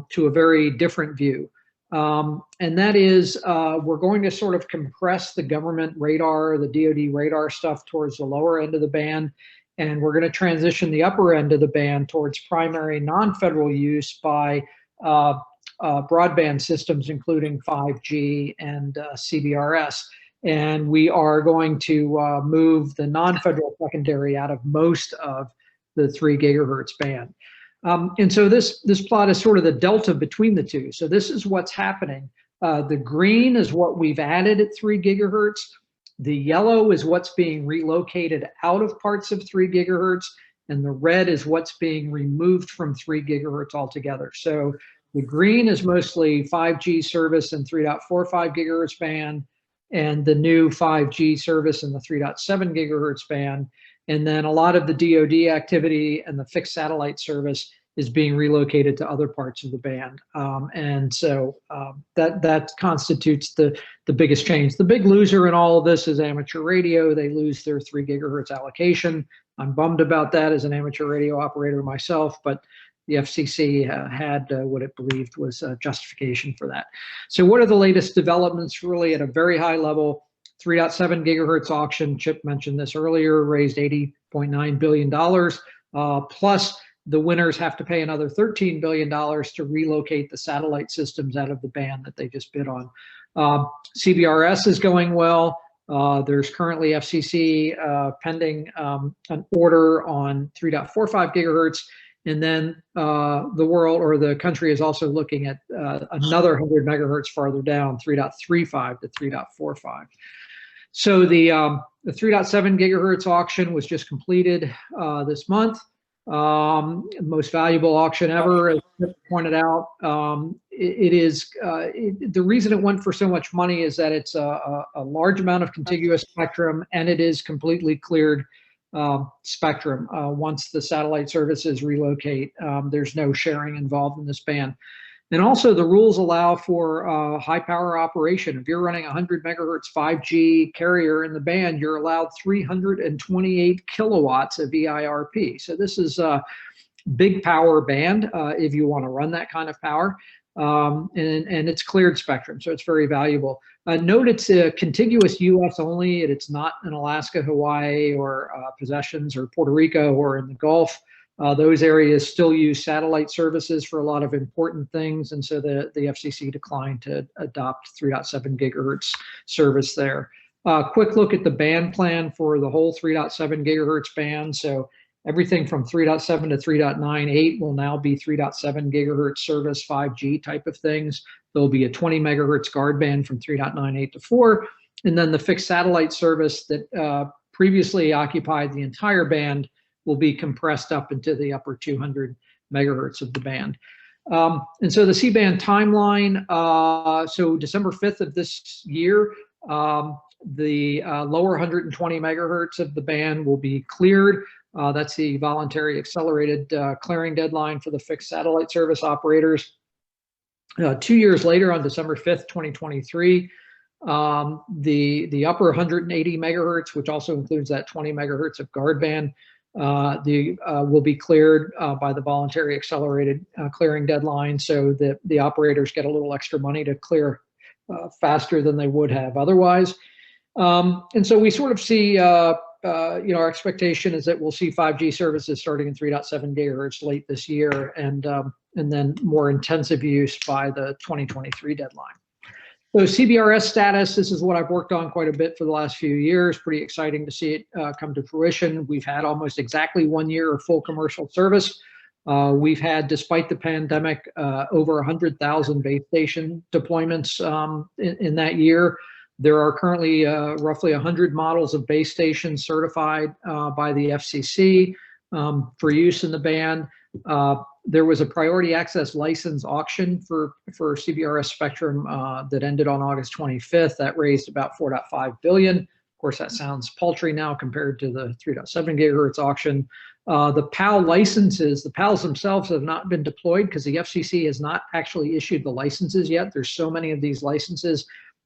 to a very different view. And that is, we're going to sort of compress the government radar, the DoD radar stuff towards the lower end of the band, and we're going to transition the upper end of the band towards primary non-federal use by broadband systems, including 5G and CBRS. And we are going to move the non-federal secondary out of most of the 3 gigahertz band. And so this plot is sort of the delta between the two. So this is what's happening. The green is what we've added at 3 gigahertz. The yellow is what's being relocated out of parts of 3 gigahertz. And the red is what's being removed from 3 gigahertz altogether. So the green is mostly 5G service in 3.45 gigahertz band, and the new 5G service in the 3.7 gigahertz band. And then a lot of the DoD activity and the fixed satellite service is being relocated to other parts of the band. And so that constitutes the biggest change. The big loser in all of this is amateur radio. They lose their 3 gigahertz allocation. I'm bummed about that as an amateur radio operator myself, but the FCC had what it believed was justification for that. So what are the latest developments really at a very high level? 3.7 gigahertz auction, Chip mentioned this earlier, raised $80.9 billion, plus the winners have to pay another $13 billion to relocate the satellite systems out of the band that they just bid on. CBRS is going well. There's currently FCC pending an order on 3.45 gigahertz. And then the world or the country is also looking at another 100 megahertz farther down, 3.35 to 3.45. So the 3.7 gigahertz auction was just completed this month. Most valuable auction ever, as pointed out. The reason it went for so much money is that it's a large amount of contiguous spectrum, and it is completely cleared spectrum. Once the satellite services relocate, there's no sharing involved in this band. And also the rules allow for high power operation. If you're running 100 megahertz 5G carrier in the band, you're allowed 328 kilowatts of EIRP. So this is a big power band if you want to run that kind of power. And it's cleared spectrum, so it's very valuable. Note it's a contiguous US only. It's not in Alaska, Hawaii, or possessions, or Puerto Rico, or in the Gulf. Those areas still use satellite services for a lot of important things, and so the FCC declined to adopt 3.7 gigahertz service there. Quick look at the band plan for the whole 3.7 gigahertz band. So everything from 3.7 to 3.98 will now be 3.7 gigahertz service, 5G type of things. There'll be a 20 megahertz guard band from 3.98 to 4, and then the fixed satellite service that previously occupied the entire band will be compressed up into the upper 200 megahertz of the band. And so the C-band timeline, so December 5th of this year, the lower 120 megahertz of the band will be cleared. That's the voluntary accelerated clearing deadline for the fixed satellite service operators. 2 years later, on December 5th, 2023, the upper 180 megahertz, which also includes that 20 megahertz of guard band, will be cleared by the voluntary accelerated clearing deadline, so that the operators get a little extra money to clear faster than they would have otherwise. And so we sort of see, our expectation is that we'll see 5G services starting in 3.7 gigahertz late this year, and then more intensive use by the 2023 deadline. So CBRS status, this is what I've worked on quite a bit for the last few years. Pretty exciting to see it come to fruition. We've had almost exactly 1 year of full commercial service. We've had, despite the pandemic, over 100,000 base station deployments in that year. There are currently roughly 100 models of base stations certified by the FCC for use in the band. There was a priority access license auction for CBRS spectrum that ended on August 25th. That raised about $4.5 billion. Of course, that sounds paltry now compared to the 3.7 gigahertz auction. The PAL licenses, the PALs themselves have not been deployed because the FCC has not actually issued the licenses yet. There's so many of these licenses,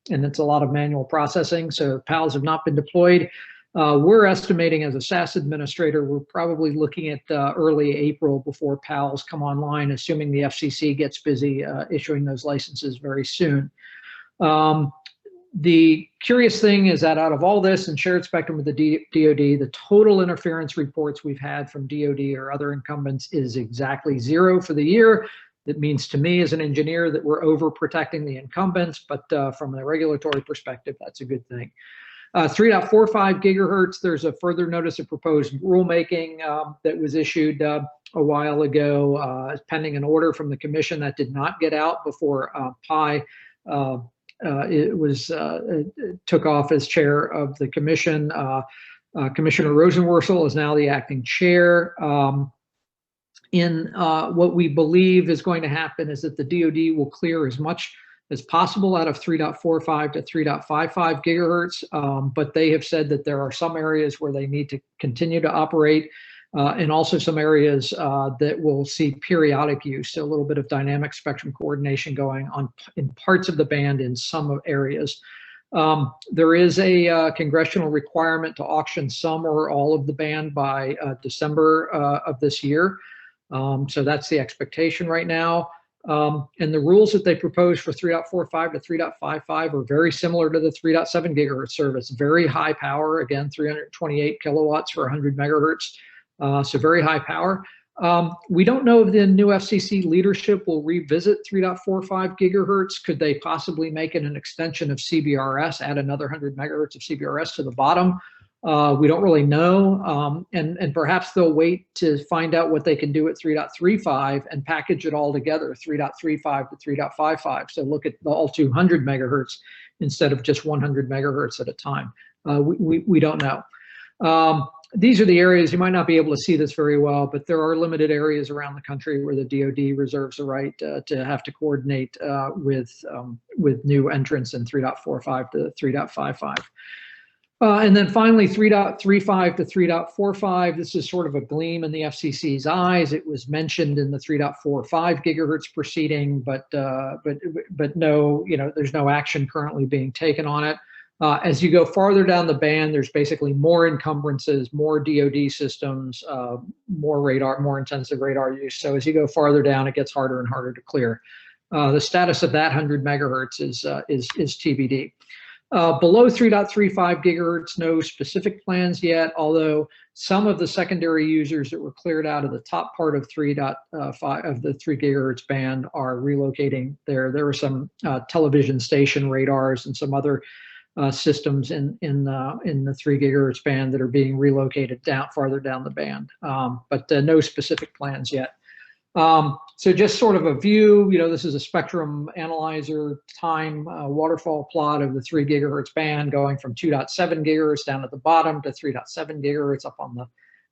and it's a lot of manual processing. So PALs have not been deployed. We're estimating, as a SAS administrator, we're probably looking at early April before PALs come online, assuming the FCC gets busy issuing those licenses very soon. The curious thing is that out of all this and shared spectrum with the DoD, the total interference reports we've had from DoD or other incumbents is exactly 0 for the year. That means to me as an engineer that we're overprotecting the incumbents, but from a regulatory perspective, that's a good thing. 3.45 gigahertz, there's a further notice of proposed rulemaking that was issued a while ago, pending an order from the commission that did not get out before PI took off as chair of the commission. Commissioner Rosenworcel is now the acting chair. What we believe is going to happen is that the DoD will clear as much as possible out of 3.45 to 3.55 gigahertz, but they have said that there are some areas where they need to continue to operate, and also some areas that will see periodic use, so a little bit of dynamic spectrum coordination going on in parts of the band in some areas. There is a congressional requirement to auction some or all of the band by December of this year. So that's the expectation right now. And the rules that they propose for 3.45 to 3.55 are very similar to the 3.7 gigahertz service. Very high power, again, 328 kilowatts for 100 megahertz. So very high power. We don't know if the new FCC leadership will revisit 3.45 gigahertz. Could they possibly make it an extension of CBRS, add another 100 megahertz of CBRS to the bottom? We don't really know, and perhaps they'll wait to find out what they can do at 3.35 and package it all together, 3.35 to 3.55. So look at all 200 megahertz instead of just 100 megahertz at a time. We don't know. These are the areas, you might not be able to see this very well, but there are limited areas around the country where the DoD reserves the right to have to coordinate with new entrants in 3.45 to 3.55. And then finally, 3.35 to 3.45, this is sort of a gleam in the FCC's eyes. It was mentioned in the 3.45 gigahertz proceeding, but no, there's no action currently being taken on it. As you go farther down the band, there's basically more encumbrances, more DoD systems, more radar, more intensive radar use. So as you go farther down, it gets harder and harder to clear. The status of that 100 megahertz is TBD. Below 3.35 gigahertz, no specific plans yet, although some of the secondary users that were cleared out of the top part of 3.5 of the 3 gigahertz band are relocating there. There were some television station radars and some other systems in the 3 gigahertz band that are being relocated farther down the band, but no specific plans yet. So just sort of a view, this is a spectrum analyzer time waterfall plot of the 3 gigahertz band going from 2.7 gigahertz down at the bottom to 3.7 gigahertz up on the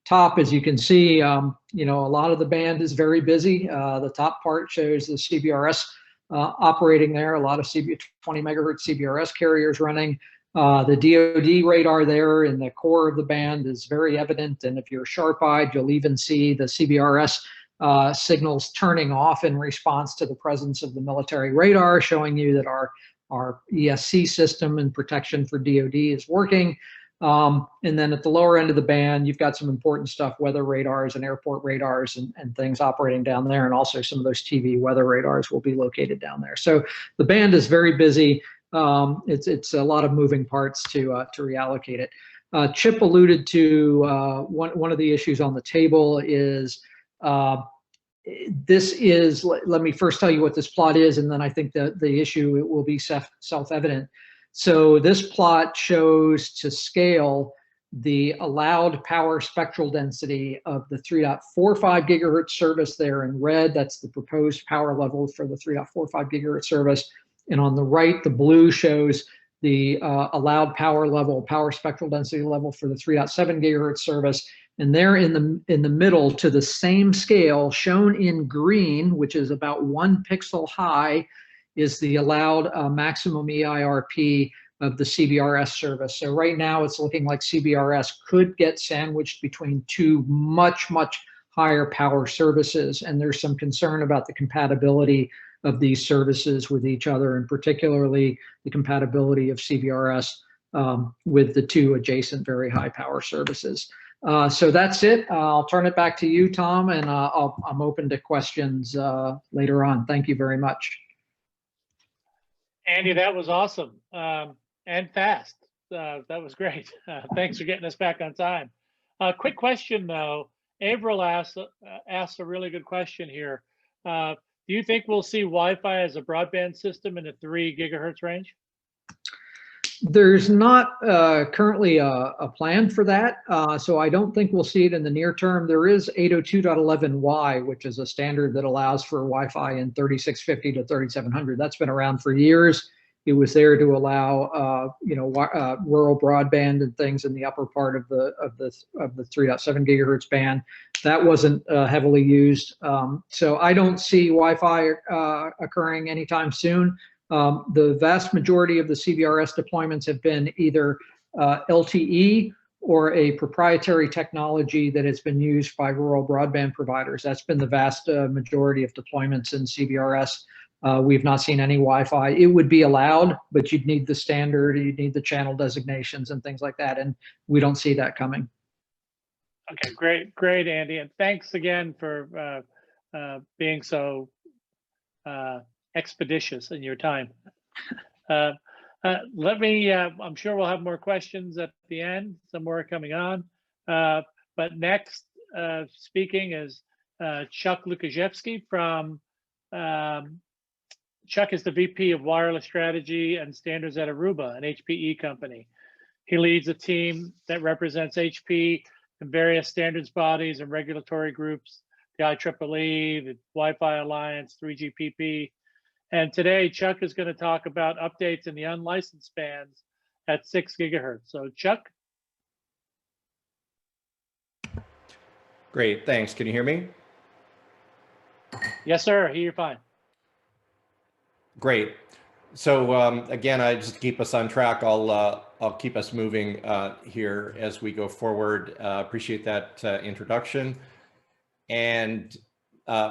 top. As you can see, a lot of the band is very busy. The top part shows the CBRS operating there, a lot of 20 megahertz CBRS carriers running. The DoD radar there in the core of the band is very evident, and if you're sharp-eyed, you'll even see the CBRS signals turning off in response to the presence of the military radar, showing you that our ESC system and protection for DoD is working. And then at the lower end of the band, you've got some important stuff, weather radars and airport radars and things operating down there. And also some of those TV weather radars will be located down there. So the band is very busy. It's a lot of moving parts to reallocate it. Chip alluded to one of the issues on the table is this is, let me first tell you what this plot is, and then I think that the issue, it will be self-evident. So this plot shows to scale the allowed power spectral density of the 3.45 gigahertz service there in red. That's the proposed power level for the 3.45 gigahertz service. And on the right, the blue shows the allowed power level, power spectral density level for the 3.7 gigahertz service. And there in the middle, to the same scale, shown in green, which is about 1 pixel high, is the allowed maximum EIRP of the CBRS service. So right now it's looking like CBRS could get sandwiched between two much, much higher power services. And there's some concern about the compatibility of these services with each other, and particularly the compatibility of CBRS with the two adjacent very high power services. So that's it. I'll turn it back to you, Tom, and I'm open to questions later on. Thank you very much. Andy, that was awesome and fast. That was great. Thanks for getting us back on time. Quick question though. Avril asked a really good question here. Do you think we'll see Wi-Fi as a broadband system in the 3 gigahertz range? There's not currently a plan for that, so I don't think we'll see it in the near term. There is 802.11y, which is a standard that allows for Wi-Fi in 3650 to 3700. That's been around for years. It was there to allow rural broadband and things in the upper part of the 3.7 gigahertz band. That wasn't heavily used, so I don't see Wi-Fi occurring anytime soon. The vast majority of the CBRS deployments have been either LTE or a proprietary technology that has been used by rural broadband providers. That's been the vast majority of deployments in CBRS. We've not seen any Wi-Fi. It would be allowed, but you'd need the standard, you'd need the channel designations and things like that, and we don't see that coming. Okay, great, Andy, and thanks again for being so expeditious in your time. Let me, I'm sure we'll have more questions at the end, some more coming on. But next speaking is Chuck Lukaszewski from, Chuck is the VP of Wireless Strategy and Standards at Aruba, an HPE company. He leads a team that represents HP and various standards bodies and regulatory groups, the IEEE, the Wi-Fi Alliance, 3GPP. And today, Chuck is going to talk about updates in the unlicensed bands at 6 gigahertz. So, Chuck? Great, thanks. Can you hear me? Yes, sir. You're fine. Great. So again, just to keep us on track, I'll keep us moving here as we go forward. Appreciate that introduction. And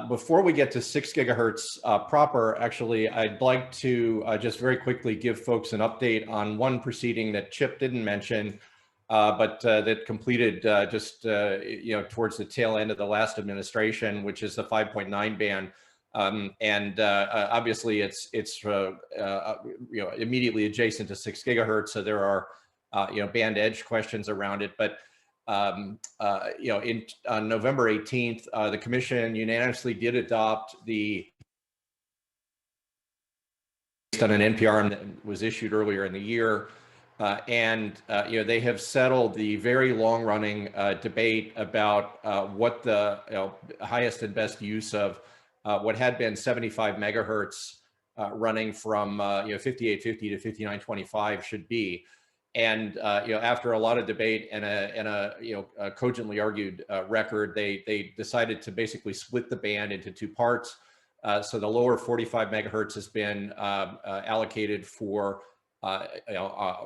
before we get to 6 gigahertz proper, actually, I'd like to just very quickly give folks an update on one proceeding that Chip didn't mention, but that completed just towards the tail end of the last administration, which is the 5.9 band. Obviously, it's immediately adjacent to 6 gigahertz, so there are band edge questions around it, but. On November 18th, the commission unanimously did adopt based on an NPR that was issued earlier in the year. They have settled the very long-running debate about what the highest and best use of what had been 75 megahertz running from 5850 to 5925 should be. And after a lot of debate and a cogently argued record, they decided to basically split the band into two parts. So the lower 45 megahertz has been allocated for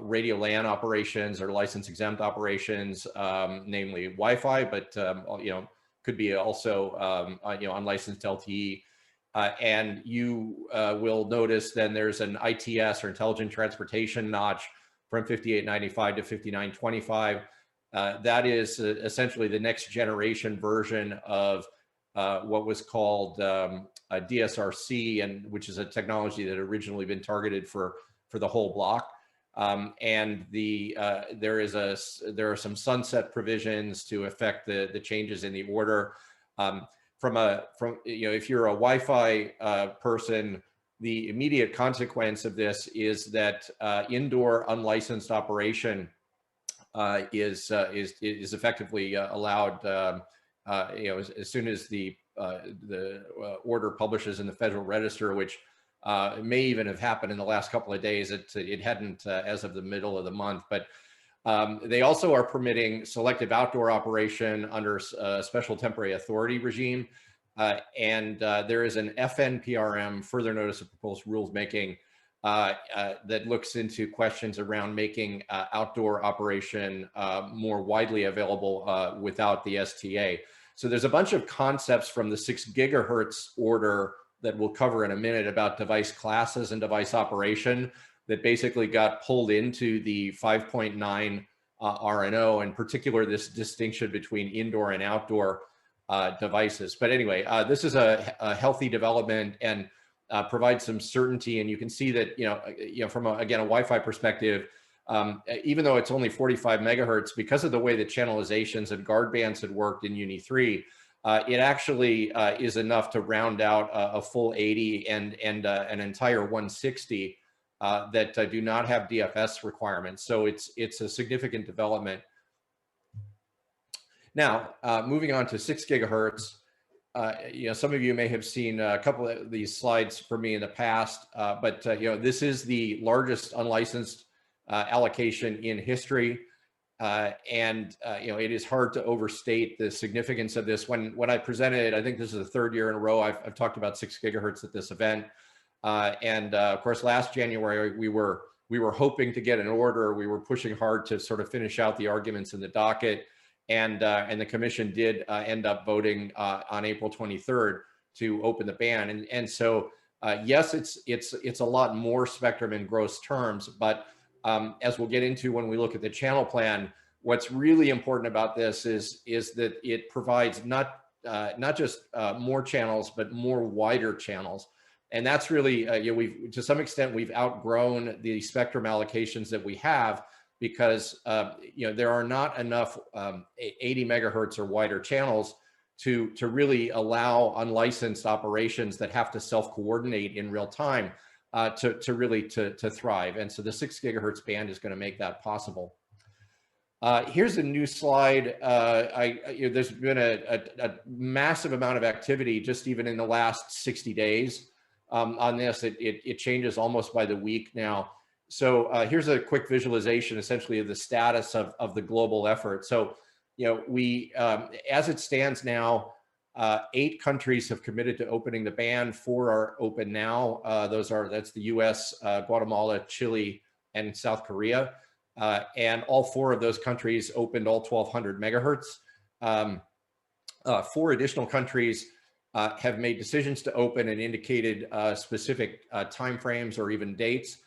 radio LAN operations or license exempt operations, namely Wi-Fi, but could be also unlicensed LTE. And you will notice then there's an ITS or intelligent transportation notch from 5895 to 5925. That is essentially the next generation version of what was called DSRC, and which is a technology that had originally been targeted for the whole block. And there are some sunset provisions to affect the changes in the order. From if you're a Wi-Fi person, the immediate consequence of this is that indoor unlicensed operation is effectively allowed. As soon as the order publishes in the Federal Register, which may even have happened in the last couple of days. It hadn't as of the middle of the month, but they also are permitting selective outdoor operation under a special temporary authority regime. And there is an FNPRM, further notice of proposed rules making, that looks into questions around making outdoor operation more widely available without the STA. So there's a bunch of concepts from the 6 gigahertz order that we'll cover in a minute about device classes and device operation that basically got pulled into the 5.9 RNO, in particular this distinction between indoor and outdoor devices. But anyway, this is a healthy development and provides some certainty. And you can see that, from again, a Wi-Fi perspective, even though it's only 45 megahertz, because of the way the channelizations and guard bands had worked in Uni 3, it actually is enough to round out a full 80 and an entire 160 that do not have DFS requirements. So it's a significant development. Now, moving on to 6 gigahertz, some of you may have seen a couple of these slides from me in the past, but this is the largest unlicensed allocation in history. It is hard to overstate the significance of this. When I presented, I think this is the 3rd year in a row I've talked about 6 gigahertz at this event. Of course, last January, we were hoping to get an order. We were pushing hard to sort of finish out the arguments in the docket. And the commission did end up voting on April 23rd to open the ban. And so, yes, it's a lot more spectrum in gross terms, but as we'll get into when we look at the channel plan, what's really important about this is that it provides not just more channels, but more wider channels. And that's really, to some extent, we've outgrown the spectrum allocations that we have, because there are not enough 80 megahertz or wider channels to really allow unlicensed operations that have to self-coordinate in real time to really thrive. And so the 6 gigahertz band is going to make that possible. Here's a new slide. There's been a massive amount of activity just even in the last 60 days on this. It changes almost by the week now. So here's a quick visualization essentially of the status of the global effort. So, as it stands now, 8 countries have committed to opening the ban. 4 are open now. That's the US, Guatemala, Chile, and South Korea. And all 4 of those countries opened all 1200 megahertz. 4 additional countries have made decisions to open and indicated specific timeframes or even dates.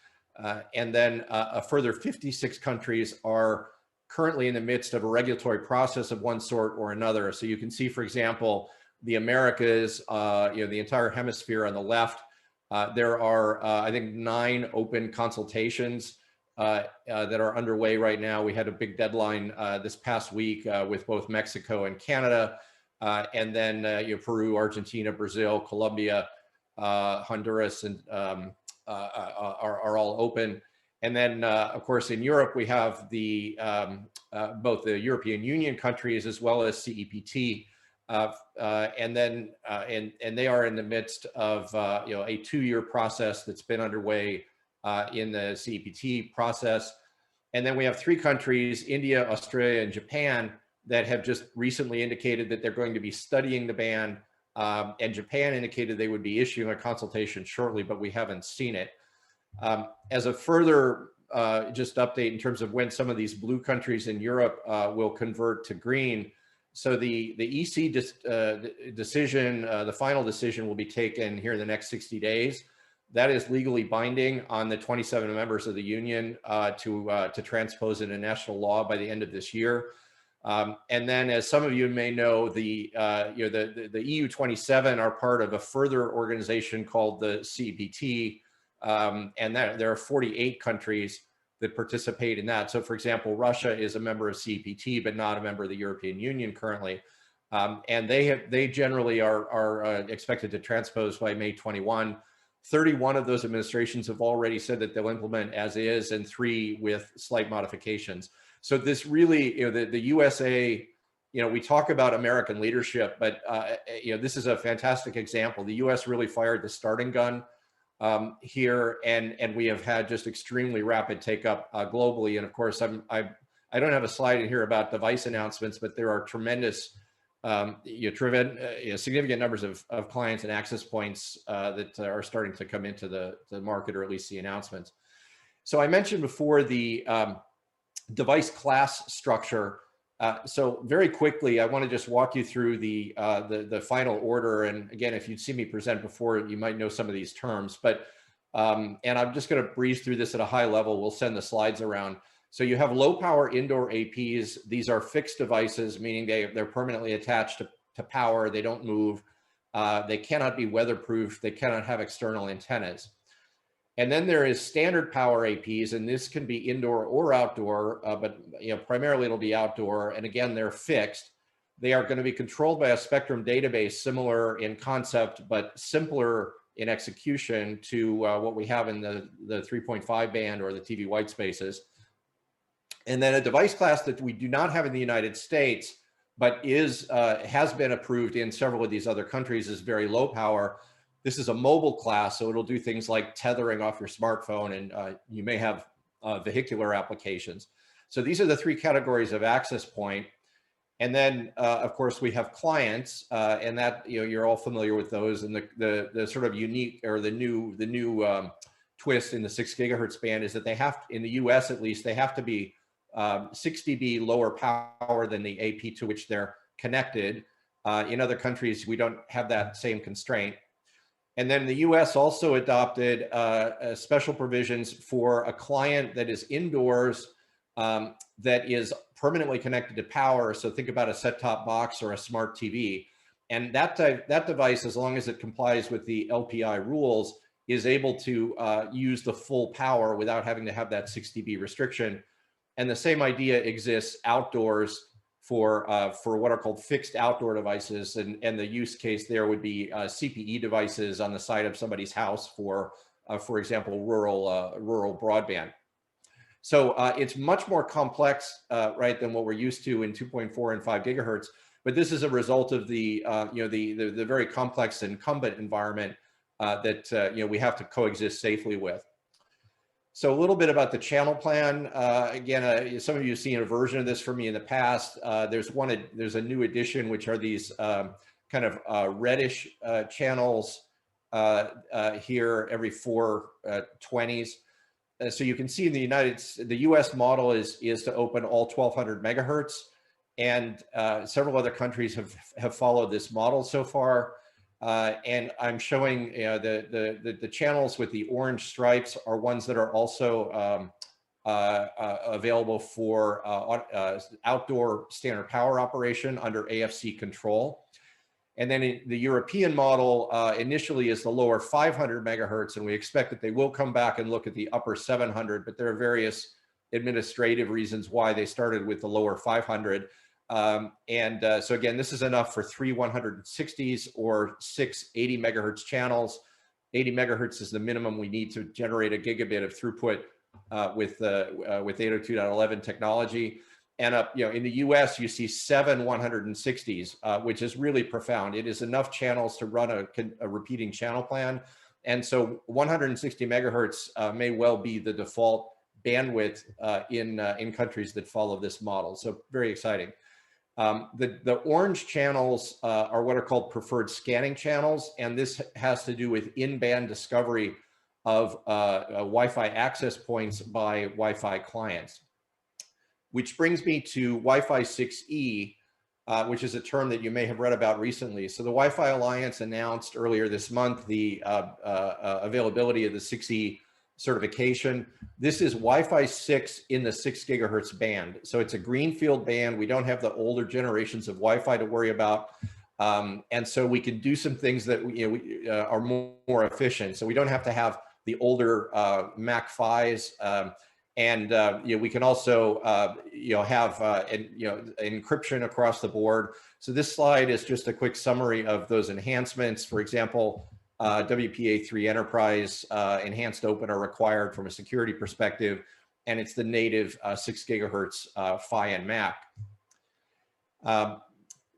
And then a further 56 countries are currently in the midst of a regulatory process of one sort or another. So you can see, for example, the Americas, the entire hemisphere on the left, there are, I think, 9 open consultations that are underway right now. We had a big deadline this past week with both Mexico and Canada, and then Peru, Argentina, Brazil, Colombia, Honduras, and are all open. And then, of course, in Europe, we have both the European Union countries as well as CEPT, and they are in the midst of a 2-year process that's been underway in the CEPT process. And then we have 3 countries, India, Australia, and Japan, that have just recently indicated that they're going to be studying the ban. And Japan indicated they would be issuing a consultation shortly, but we haven't seen it. As a further just update in terms of when some of these blue countries in Europe will convert to green. So the EC decision, the final decision, will be taken here in the next 60 days. That is legally binding on the 27 members of the union to transpose into national law by the end of this year. And then, as some of you may know, the EU 27 are part of a further organization called the CEPT, and there are 48 countries that participate in that. So, for example, Russia is a member of CEPT, but not a member of the European Union currently. And they generally are expected to transpose by May 21. 31 of those administrations have already said that they'll implement as is, and 3 with slight modifications. So this really, the USA, we talk about American leadership, but this is a fantastic example. The US really fired the starting gun here, and we have had just extremely rapid take up globally. And of course, I don't have a slide in here about device announcements, but there are tremendous, significant numbers of clients and access points that are starting to come into the market, or at least the announcements. So I mentioned before the device class structure. So very quickly, I want to just walk you through the final order. And again, if you'd seen me present before, you might know some of these terms. But and I'm just going to breeze through this at a high level. We'll send the slides around. So you have low power indoor APs. These are fixed devices, meaning they're permanently attached to power. They don't move. They cannot be weatherproof. They cannot have external antennas. And then there is standard power APs, and this can be indoor or outdoor, but primarily it'll be outdoor. And again, they're fixed. They are going to be controlled by a spectrum database, similar in concept, but simpler in execution to what we have in the 3.5 band or the TV white spaces. And then a device class that we do not have in the United States, but has been approved in several of these other countries, is very low power. This is a mobile class, so it'll do things like tethering off your smartphone, and you may have vehicular applications. So these are the 3 categories of access point. And then, of course, we have clients, and that you're all familiar with those. And the sort of unique, or the new twist in the 6 gigahertz band is that they have, in the US at least, they have to be 6 dB lower power than the AP to which they're connected. In other countries, we don't have that same constraint. And then the US also adopted special provisions for a client that is indoors that is permanently connected to power. So think about a set-top box or a smart TV. And that device, as long as it complies with the LPI rules, is able to use the full power without having to have that 6 dB restriction. And the same idea exists outdoors for what are called fixed outdoor devices. And the use case there would be CPE devices on the side of somebody's house for example, rural broadband. So it's much more complex, right, than what we're used to in 2.4 and 5 gigahertz. But this is a result of the the very complex incumbent environment that we have to coexist safely with. So a little bit about the channel plan. Again, some of you have seen a version of this from me in the past. There's a new addition, which are these kind of reddish channels here every 4 20s. So you can see in the US model is to open all 1200 megahertz, and several other countries have followed this model so far. And I'm showing the channels with the orange stripes are ones that are also available for outdoor standard power operation under AFC control. And then the European model initially is the lower 500 megahertz, and we expect that they will come back and look at the upper 700, but there are various administrative reasons why they started with the lower 500. So again, this is enough for 3 160s or 6 80 megahertz channels. 80 megahertz is the minimum we need to generate a gigabit of throughput with 802.11 technology. And in the US, you see 7 160s, which is really profound. It is enough channels to run a repeating channel plan. And so 160 megahertz may well be the default bandwidth in countries that follow this model. So very exciting. The orange channels are what are called preferred scanning channels, and this has to do with in-band discovery of Wi-Fi access points by Wi-Fi clients. Which brings me to Wi-Fi 6E, which is a term that you may have read about recently. So the Wi-Fi Alliance announced earlier this month the availability of the 6E certification. This is Wi-Fi 6 in the 6 gigahertz band. So it's a greenfield band. We don't have the older generations of Wi-Fi to worry about. And so we can do some things that are more efficient. So we don't have to have the older Mac-Phis. We can also have encryption across the board. So this slide is just a quick summary of those enhancements. For example, WPA3 Enterprise Enhanced Open are required from a security perspective, and it's the native 6 gigahertz PHY and MAC.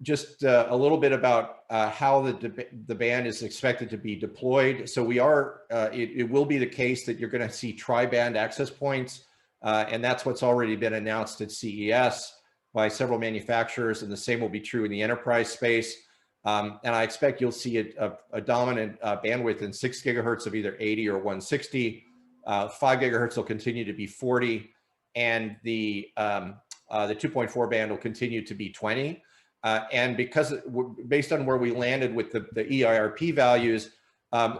Just a little bit about how the band is expected to be deployed. So we are, it will be the case that you're going to see tri-band access points, and that's what's already been announced at CES by several manufacturers, and the same will be true in the enterprise space. And I expect you'll see a dominant bandwidth in 6 gigahertz of either 80 or 160. 5 gigahertz will continue to be 40, and the 2.4 band will continue to be 20. And because based on where we landed with the EIRP values,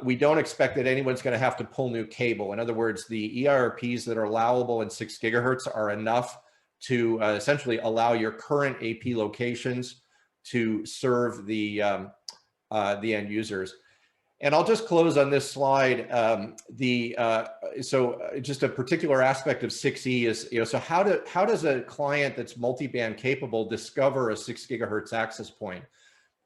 we don't expect that anyone's going to have to pull new cable. In other words, the EIRPs that are allowable in 6 gigahertz are enough to essentially allow your current AP locations to serve the end users. And I'll just close on this slide. So just a particular aspect of 6E is, so how does a client that's multi-band capable discover a 6 gigahertz access point?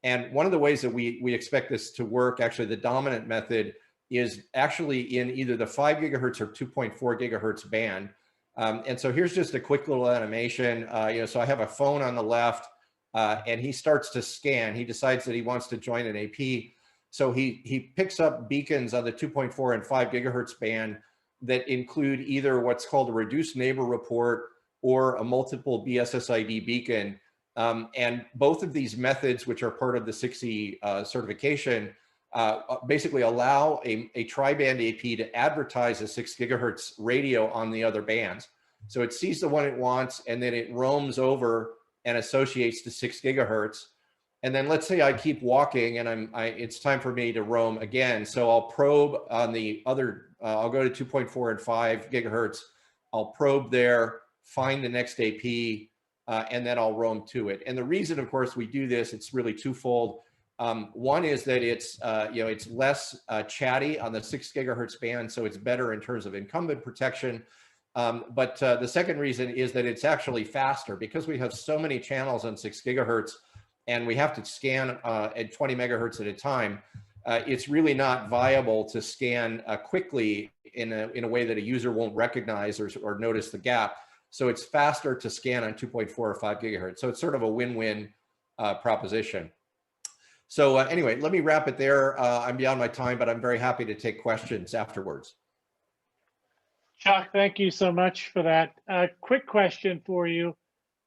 And one of the ways that we expect this to work, actually the dominant method, is actually in either the 5 gigahertz or 2.4 gigahertz band. And so here's just a quick little animation. So I have a phone on the left, and he starts to scan. He decides that he wants to join an AP. So he picks up beacons on the 2.4 and 5 gigahertz band that include either what's called a reduced neighbor report or a multiple BSSID beacon. And both of these methods, which are part of the 6E certification, basically allow a tri-band AP to advertise a 6 gigahertz radio on the other bands. So it sees the one it wants, and then it roams over and associates to 6 gigahertz. And then let's say I keep walking and it's time for me to roam again. So I'll probe on the other, I'll go to 2.4 and 5 gigahertz. I'll probe there, find the next AP, and then I'll roam to it. And the reason, of course, we do this, it's really twofold. One is that it's, it's less chatty on the 6 gigahertz band, so it's better in terms of incumbent protection. But the second reason is that it's actually faster because we have so many channels on 6 gigahertz and we have to scan at 20 megahertz at a time. It's really not viable to scan quickly in a way that a user won't recognize or notice the gap. So it's faster to scan on 2.4 or 5 gigahertz. So it's sort of a win-win proposition. So anyway, let me wrap it there. I'm beyond my time, but I'm very happy to take questions afterwards. Chuck, thank you so much for that. Quick question for you.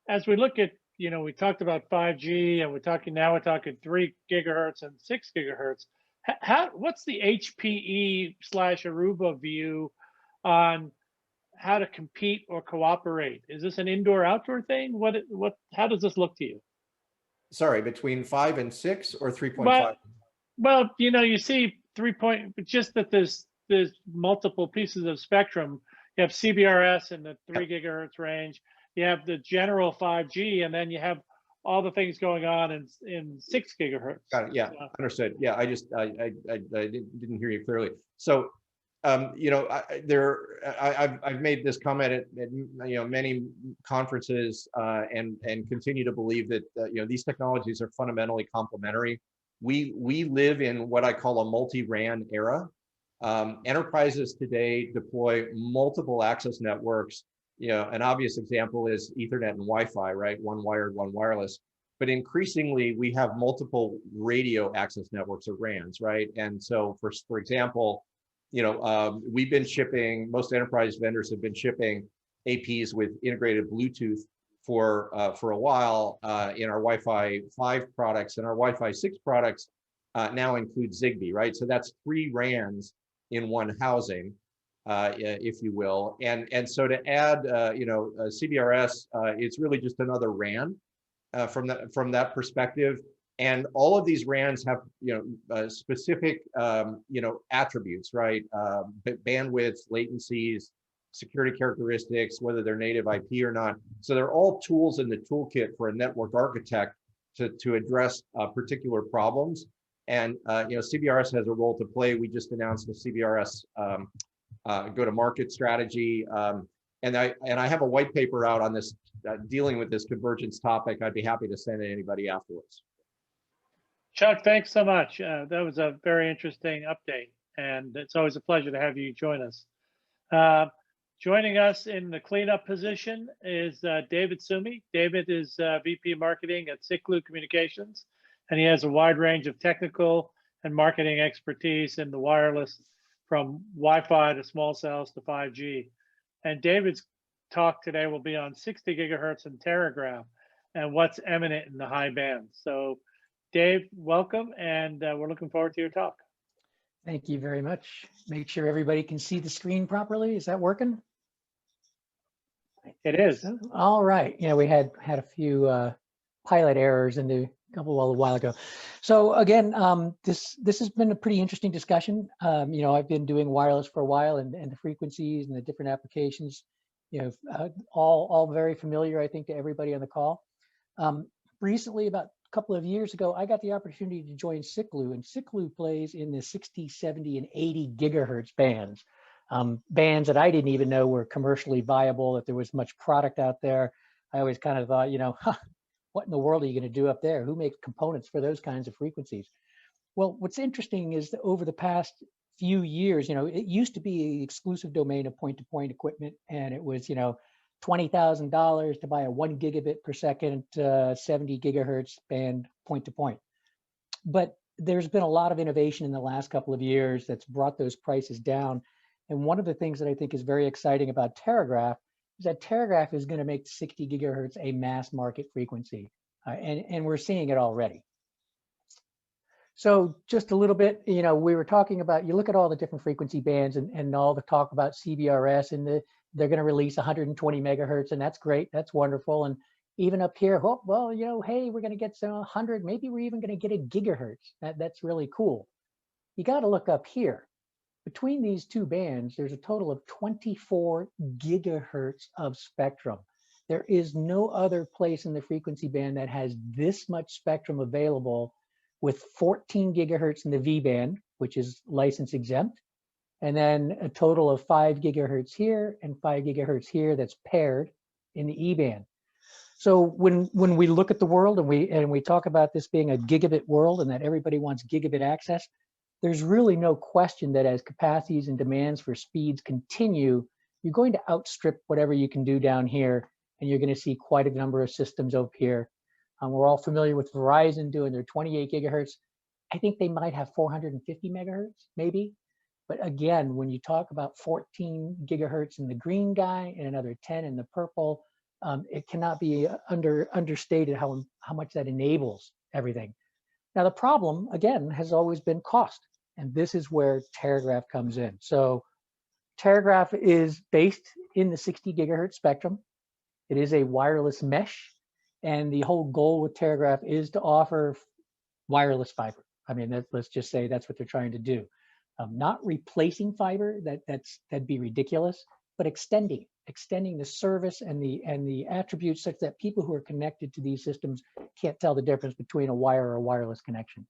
As we look at, we talked about 5G and we're talking 3 gigahertz and 6 gigahertz. What's the HPE/Aruba view on how to compete or cooperate? Is this an indoor-outdoor thing? How does this look to you? Sorry, between 5 and 6 or 3.5? Well, you see 3 point, just that there's multiple pieces of spectrum. You have CBRS in the 3 gigahertz range. You have the general 5G, and then you have all the things going on in 6 gigahertz. Got it. Yeah, understood. Yeah, I didn't hear you clearly. So, I've made this comment at many conferences and continue to believe that these technologies are fundamentally complementary. We live in what I call a multi-RAN era. Enterprises today deploy multiple access networks. An obvious example is Ethernet and Wi-Fi, right? One wired, one wireless. But increasingly, we have multiple radio access networks or RANs, right? And so, for example, we've been shipping, most enterprise vendors have been shipping APs with integrated Bluetooth for a while in our Wi-Fi 5 products, and our Wi-Fi 6 products now include Zigbee, right? So that's 3 RANs in one housing, if you will. And so to add, CBRS, it's really just another RAN from that perspective. And all of these RANs have, specific, attributes, right? Bandwidth, latencies, security characteristics, whether they're native IP or not. So they're all tools in the toolkit for a network architect to address particular problems. And, CBRS has a role to play. We just announced the CBRS go-to-market strategy. And I have a white paper out on this, dealing with this convergence topic. I'd be happy to send it to anybody afterwards. Chuck, thanks so much. That was a very interesting update, and it's always a pleasure to have you join us. Joining us in the cleanup position is David Sumi. David is VP Marketing at Siklu Communications, and he has a wide range of technical and marketing expertise in the wireless, from Wi-Fi to small cells to 5G. And David's talk today will be on 60 gigahertz and Terragraph and what's eminent in the high bands. So Dave, welcome, and we're looking forward to your talk. Thank you very much. Make sure everybody can see the screen properly. Is that working? It is. All right. Yeah, we had a few pilot errors a while ago. So again, this has been a pretty interesting discussion. I've been doing wireless for a while, and the frequencies and the different applications, all very familiar, I think, to everybody on the call. Recently, about a couple of years ago, I got the opportunity to join Siklu, and Siklu plays in the 60, 70, and 80 gigahertz bands. Bands that I didn't even know were commercially viable, that there was much product out there. I always kind of thought, what in the world are you going to do up there? Who makes components for those kinds of frequencies? Well, what's interesting is that over the past few years, it used to be an exclusive domain of point-to-point equipment, and it was, $20,000 to buy a 1 gigabit per second, 70 gigahertz band point-to-point. But there's been a lot of innovation in the last couple of years that's brought those prices down. And one of the things that I think is very exciting about Terragraph is that Terragraph is going to make 60 gigahertz a mass market frequency. And we're seeing it already. So just a little bit, we were talking about, you look at all the different frequency bands and all the talk about CBRS, and they're going to release 120 megahertz, and that's great. That's wonderful. And even up here, hey, we're going to get some 100, maybe we're even going to get a gigahertz. That's really cool. You got to look up here. Between these two bands, there's a total of 24 gigahertz of spectrum. There is no other place in the frequency band that has this much spectrum available, with 14 gigahertz in the V band, which is license exempt, and then a total of 5 gigahertz here and 5 gigahertz here that's paired in the E band. So when we look at the world and we talk about this being a gigabit world and that everybody wants gigabit access, there's really no question that as capacities and demands for speeds continue, you're going to outstrip whatever you can do down here, and you're going to see quite a number of systems up here. We're all familiar with Verizon doing their 28 gigahertz. I think they might have 450 megahertz, maybe. But again, when you talk about 14 gigahertz in the green guy and another 10 in the purple, it cannot be understated how much that enables everything. Now, the problem, again, has always been cost. And this is where Terragraph comes in. So Terragraph is based in the 60 gigahertz spectrum. It is a wireless mesh. And the whole goal with Terragraph is to offer wireless fiber. I mean, let's just say that's what they're trying to do. Not replacing fiber, that'd be ridiculous, but extending the service and the attributes such that people who are connected to these systems can't tell the difference between a wire or a wireless connection.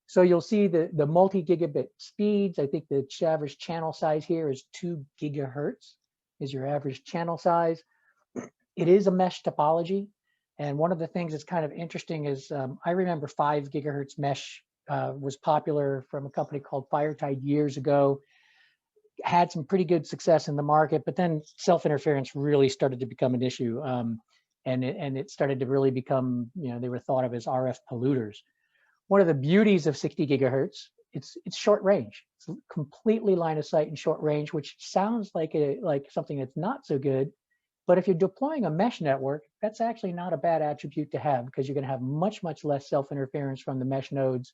So you'll see the multi-gigabit speeds. I think the average channel size here is 2 gigahertz is your average channel size. It is a mesh topology. And one of the things that's kind of interesting is I remember 5 gigahertz mesh was popular from a company called FireTide years ago. Had some pretty good success in the market, but then self-interference really started to become an issue. And it started to really become, they were thought of as RF polluters. One of the beauties of 60 gigahertz, it's short range. It's completely line of sight and short range, which sounds like something that's not so good. But if you're deploying a mesh network, that's actually not a bad attribute to have, because you're going to have much, much less self-interference from the mesh nodes.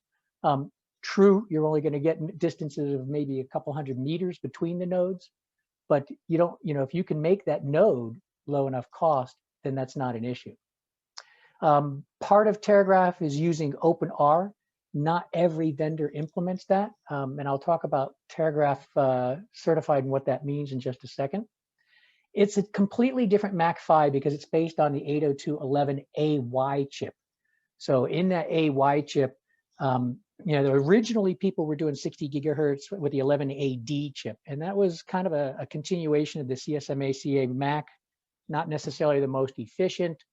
True, you're only going to get distances of maybe a couple hundred meters between the nodes, but you don't, if you can make that node low enough cost, then that's not an issue. Part of Terragraph is using OpenR. Not every vendor implements that, and I'll talk about Terragraph certified and what that means in just a second. It's a completely different MAC-PHY because it's based on the 802.11ay chip. So in that AY chip, Originally people were doing 60 gigahertz with the 11AD chip, and that was kind of a continuation of the CSMA-CA MAC, not necessarily the most efficient.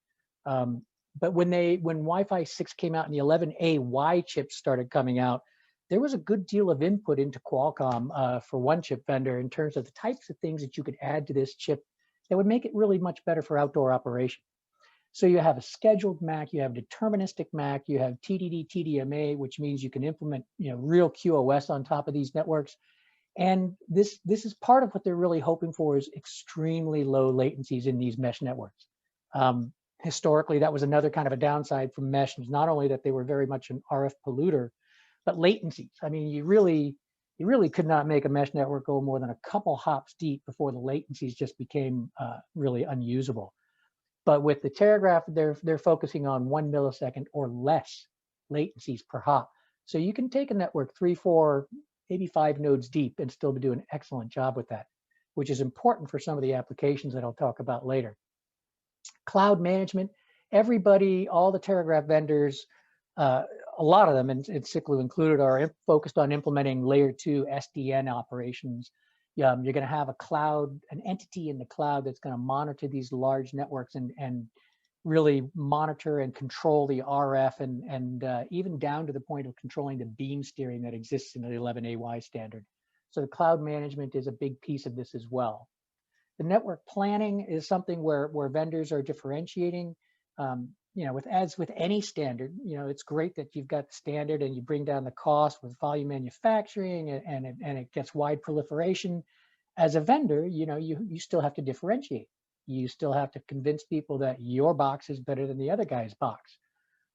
But when Wi-Fi 6 came out and the 11AY chips started coming out, there was a good deal of input into Qualcomm for one chip vendor in terms of the types of things that you could add to this chip that would make it really much better for outdoor operation. So you have a scheduled MAC, you have deterministic MAC, you have TDD, TDMA, which means you can implement real QoS on top of these networks. And this is part of what they're really hoping for, is extremely low latencies in these mesh networks. Historically, that was another kind of a downside from mesh, is not only that they were very much an RF polluter, but latencies. I mean, you really could not make a mesh network go more than a couple hops deep before the latencies just became really unusable. But with the Terragraph, they're focusing on 1 millisecond or less latencies per hop. So you can take a network 3, 4, maybe 5 nodes deep and still be doing an excellent job with that, which is important for some of the applications that I'll talk about later. Cloud management, everybody, all the Terragraph vendors, a lot of them, and Siklu included, are focused on implementing layer 2 SDN operations. You're going to have an entity in the cloud that's going to monitor these large networks and really monitor and control the RF and even down to the point of controlling the beam steering that exists in the 11AY standard. So the cloud management is a big piece of this as well. The network planning is something where vendors are differentiating. As with any standard, it's great that you've got the standard and you bring down the cost with volume manufacturing and it gets wide proliferation. As a vendor, you still have to differentiate. You still have to convince people that your box is better than the other guy's box.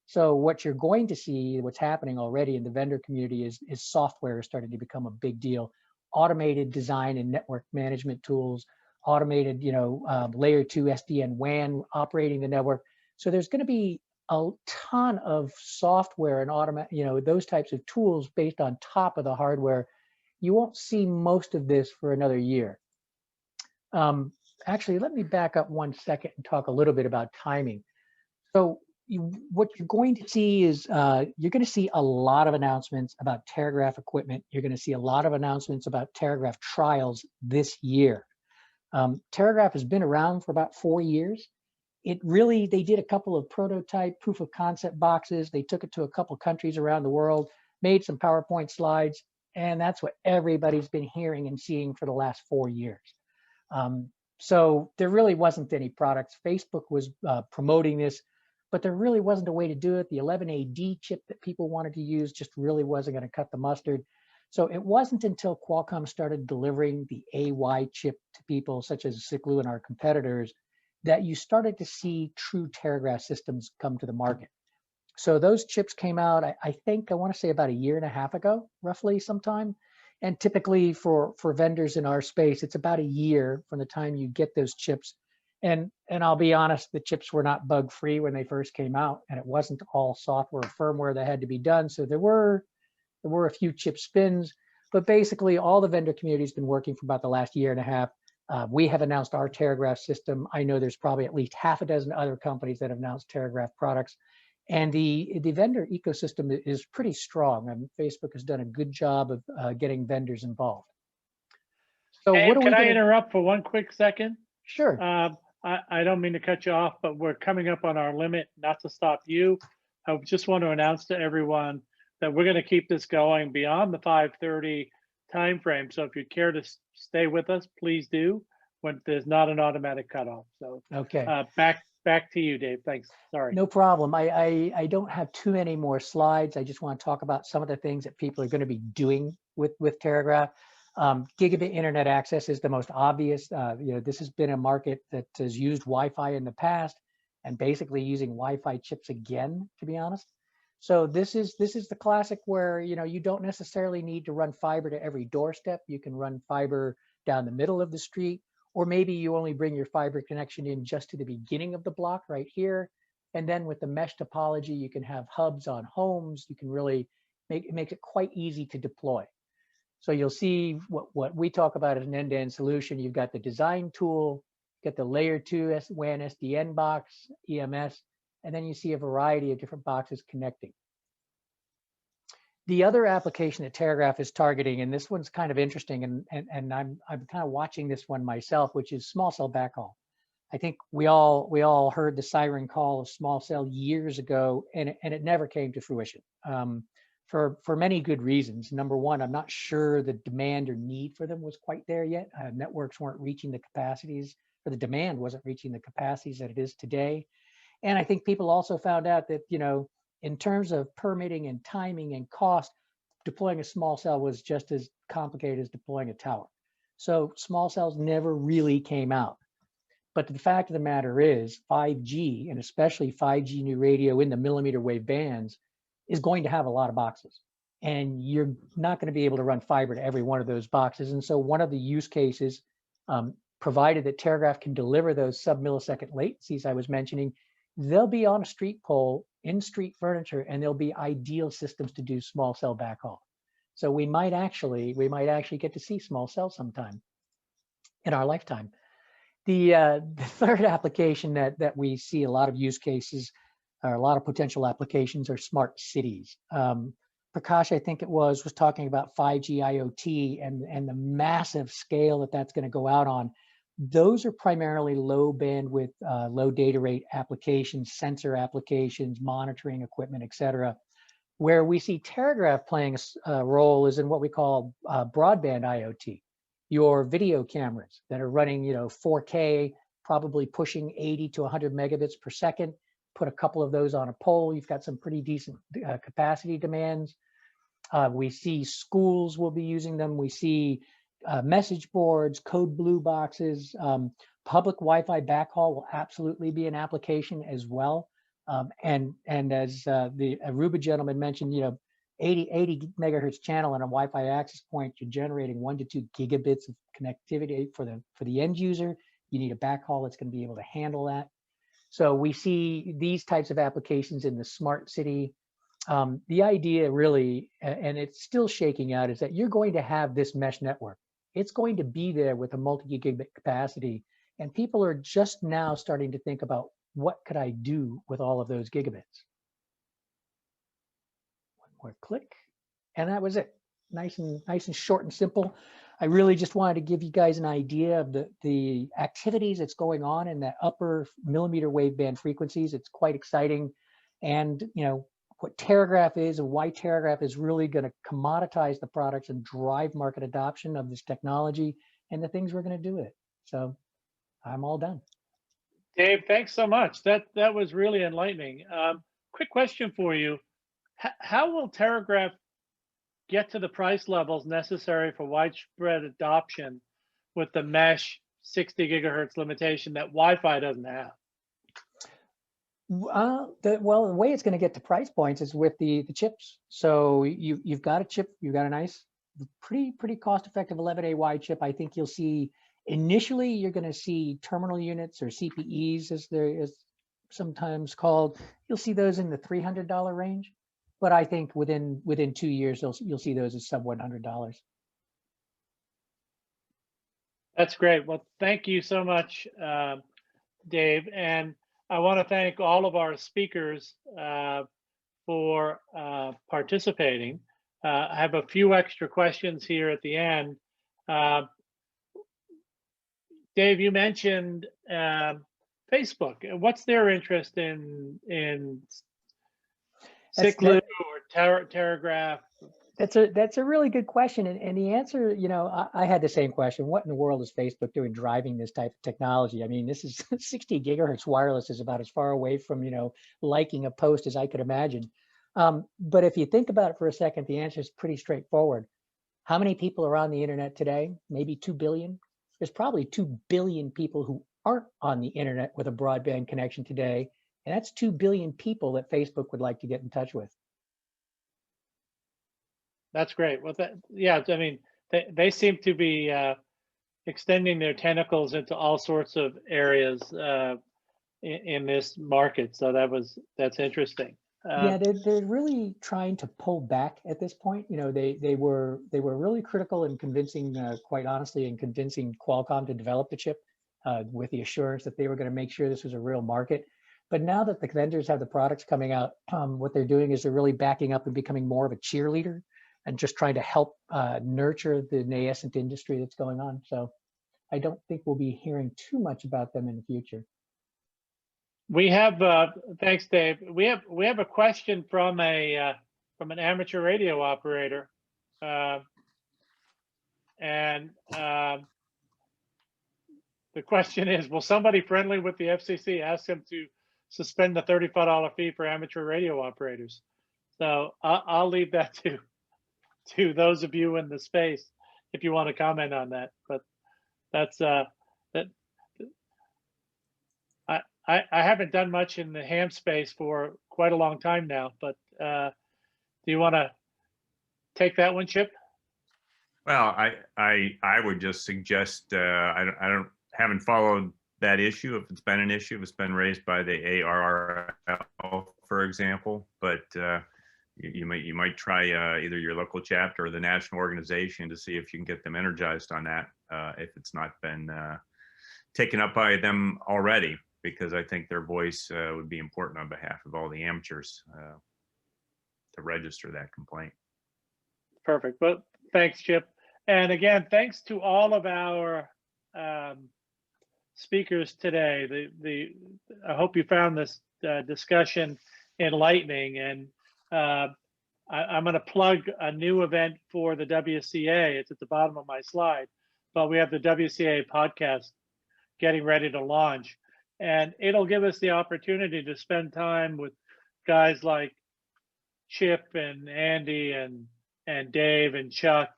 So what you're going to see, what's happening already in the vendor community, is software is starting to become a big deal. Automated design and network management tools, automated, layer 2 SDN WAN operating the network. So there's going to be a ton of software and those types of tools based on top of the hardware. You won't see most of this for another year. Actually, let me back up 1 second and talk a little bit about timing. So what you're going to see is you're going to see a lot of announcements about Terragraph equipment. You're going to see a lot of announcements about Terragraph trials this year. Terragraph has been around for about 4 years. They did a couple of prototype proof of concept boxes. They took it to a couple countries around the world, made some PowerPoint slides, and that's what everybody's been hearing and seeing for the last 4 years. So there really wasn't any products. Facebook was promoting this, but there really wasn't a way to do it. The 11AD chip that people wanted to use just really wasn't going to cut the mustard. So it wasn't until Qualcomm started delivering the AY chip to people such as Siklu and our competitors that you started to see true Terragraph systems come to the market. So those chips came out, I want to say about 1.5 years ago, roughly sometime. And typically for vendors in our space, it's about 1 year from the time you get those chips. And I'll be honest, the chips were not bug free when they first came out, and it wasn't all software or firmware that had to be done. So there were a few chip spins, but basically all the vendor community has been working for about the last 1.5 years. We have announced our Terragraph system. I know there's probably at least 6 other companies that have announced Terragraph products. And the vendor ecosystem is pretty strong. I mean, Facebook has done a good job of getting vendors involved. So Dave, can I interrupt for 1 quick second? Sure. I don't mean to cut you off, but we're coming up on our limit. Not to stop you, I just want to announce to everyone that we're going to keep this going beyond the 5:30 timeframe. So if you care to stay with us, please do, when there's not an automatic cutoff. So okay. Back to you, Dave. Thanks. Sorry. No problem. I don't have too many more slides. I just want to talk about some of the things that people are going to be doing with Terragraph. Gigabit internet access is the most obvious. This has been a market that has used Wi-Fi in the past and basically using Wi-Fi chips again, to be honest. So this is the classic where you don't necessarily need to run fiber to every doorstep. You can run fiber down the middle of the street, or maybe you only bring your fiber connection in just to the beginning of the block right here. And then with the mesh topology, you can have hubs on homes. You can really make it quite easy to deploy. So you'll see what we talk about as an end-to-end solution. You've got the design tool, get the layer 2 WAN SDN box, EMS, and then you see a variety of different boxes connecting. The other application that Terragraph is targeting, and this one's kind of interesting, and I'm kind of watching this one myself, which is small cell backhaul. I think we all heard the siren call of small cell years ago, and it never came to fruition for many good reasons. Number one, I'm not sure the demand or need for them was quite there yet. Networks weren't reaching the capacities, or the demand wasn't reaching the capacities that it is today. And I think people also found out that, you know, in terms of permitting and timing and cost, deploying a small cell was just as complicated as deploying a tower. So small cells never really came out. But the fact of the matter is 5G, and especially 5G new radio in the millimeter wave bands, is going to have a lot of boxes. And you're not going to be able to run fiber to every one of those boxes. And so one of the use cases, provided that Terragraph can deliver those sub-millisecond latencies I was mentioning, they'll be on a street pole in street furniture, and there'll be ideal systems to do small cell backhaul. So we might actually get to see small cells sometime in our lifetime. The third application that we see a lot of use cases, or a lot of potential applications, are smart cities. Prakash, I think it was talking about 5G IoT and the massive scale that that's going to go out on. Those are primarily low bandwidth, low data rate applications, sensor applications, monitoring equipment, et cetera. Where we see Terragraph playing a role is in what we call broadband IoT. Your video cameras that are running, 4K, probably pushing 80 to 100 megabits per second. Put a couple of those on a pole, you've got some pretty decent capacity demands. We see schools will be using them. We see message boards, code blue boxes, public Wi-Fi backhaul will absolutely be an application as well. And as the Aruba gentleman mentioned, 80 megahertz channel and a Wi-Fi access point, you're generating 1 to 2 gigabits of connectivity for the end user. You need a backhaul that's going to be able to handle that. So we see these types of applications in the smart city. The idea really, and it's still shaking out, is that you're going to have this mesh network. It's going to be there with a multi-gigabit capacity, and people are just now starting to think about, what could I do with all of those gigabits? One more click, and that was it. Nice and short and simple. I really just wanted to give you guys an idea of the activities that's going on in that upper millimeter wave band frequencies. It's quite exciting, and what Terragraph is and why Terragraph is really going to commoditize the products and drive market adoption of this technology and the things we're going to do with it. So I'm all done. Dave, thanks so much. That was really enlightening. Quick question for you. How will Terragraph get to the price levels necessary for widespread adoption with the mesh 60 gigahertz limitation that Wi-Fi doesn't have? The way it's going to get to price points is with the chips. So you've got a chip, you've got a nice, pretty cost-effective 11AY chip. I think you'll see initially you're going to see terminal units, or CPEs as they're sometimes called. You'll see those in the $300 range, but I think within 2 years you'll see those as sub $100. That's great. Well, thank you so much, Dave, and I want to thank all of our speakers for participating. I have a few extra questions here at the end. Dave, you mentioned Facebook. What's their interest in Ciclu or Terragraph? That's a really good question, and the answer, I had the same question. What in the world is Facebook doing driving this type of technology? I mean, this is 60 gigahertz wireless is about as far away from liking a post as I could imagine. But if you think about it for a second, the answer is pretty straightforward. How many people are on the internet today? Maybe 2 billion. There's probably 2 billion people who aren't on the internet with a broadband connection today, and that's 2 billion people that Facebook would like to get in touch with. That's great. Well, I mean, they seem to be extending their tentacles into all sorts of areas in this market. So that's interesting. Yeah, they're really trying to pull back at this point. They were really critical and convincing, quite honestly, in convincing Qualcomm to develop the chip with the assurance that they were going to make sure this was a real market. But now that the vendors have the products coming out, what they're doing is they're really backing up and becoming more of a cheerleader and just trying to help nurture the nascent industry that's going on. So I don't think we'll be hearing too much about them in the future. We have, thanks, Dave. We have a question from an amateur radio operator. The question is, will somebody friendly with the FCC ask them to suspend the $35 fee for amateur radio operators? So I'll leave that to those of you in the space if you want to comment on that. But that's I haven't done much in the ham space for quite a long time now. But do you want to take that one, Chip? Well, I would just suggest haven't followed that issue, if it's been an issue, if it's been raised by the ARRL, for example, but you might try either your local chapter or the national organization to see if you can get them energized on that, if it's not been taken up by them already, because I think their voice would be important on behalf of all the amateurs to register that complaint. Perfect. Well, thanks, Chip. And again, thanks to all of our speakers today. I hope you found this discussion enlightening. And I'm going to plug a new event for the WCA. It's at the bottom of my slide, but we have the WCA podcast getting ready to launch. And it'll give us the opportunity to spend time with guys like Chip and Andy and Dave and Chuck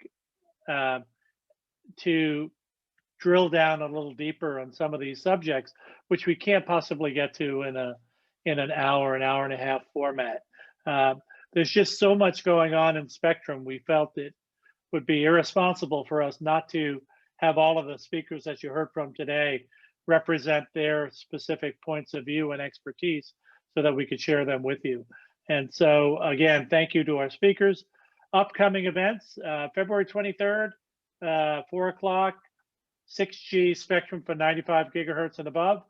to drill down a little deeper on some of these subjects, which we can't possibly get to in an hour and a half format. There's just so much going on in Spectrum. We felt it would be irresponsible for us not to have all of the speakers that you heard from today represent their specific points of view and expertise so that we could share them with you. And so again, thank you to our speakers. Upcoming events, February 23rd, 4 o'clock, 6G spectrum for 95 gigahertz and above.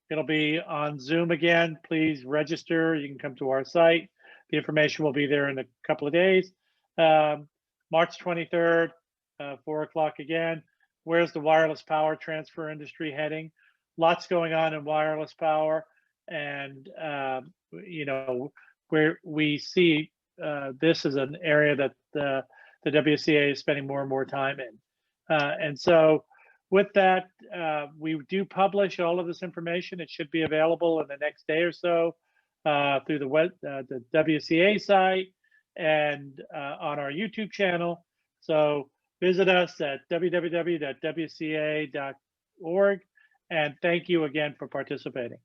It'll be on Zoom again. Please register. You can come to our site. The information will be there in a couple of days. March 23rd, 4 o'clock again. Where's the wireless power transfer industry heading? Lots going on in wireless power. And, you know, where we see this is an area that the WCA is spending more and more time in. And so with that, we do publish all of this information. It should be available in the next day or so through the WCA site and on our YouTube channel. So visit us at www.wca.org. And thank you again for participating.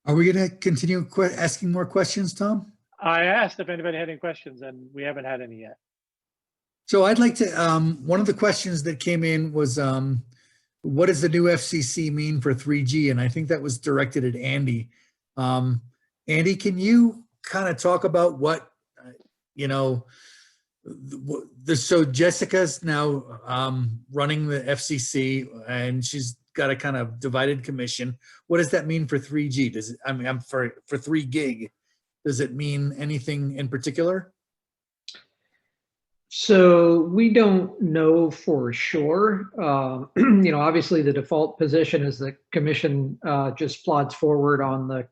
Are we going to continue asking more questions, Tom? I asked if anybody had any questions, and we haven't had any yet. So I'd like to, one of the questions that came in was, what does the new FCC mean for 3G? And I think that was directed at Andy. Andy, can you kind of talk about what, you know, so Jessica's now running the FCC, and she's got a kind of divided commission. What does that mean for 3G? Does it, I mean, for 3 gig, does it mean anything in particular? So we don't know for sure. You know, obviously the default position is the commission just plods forward on the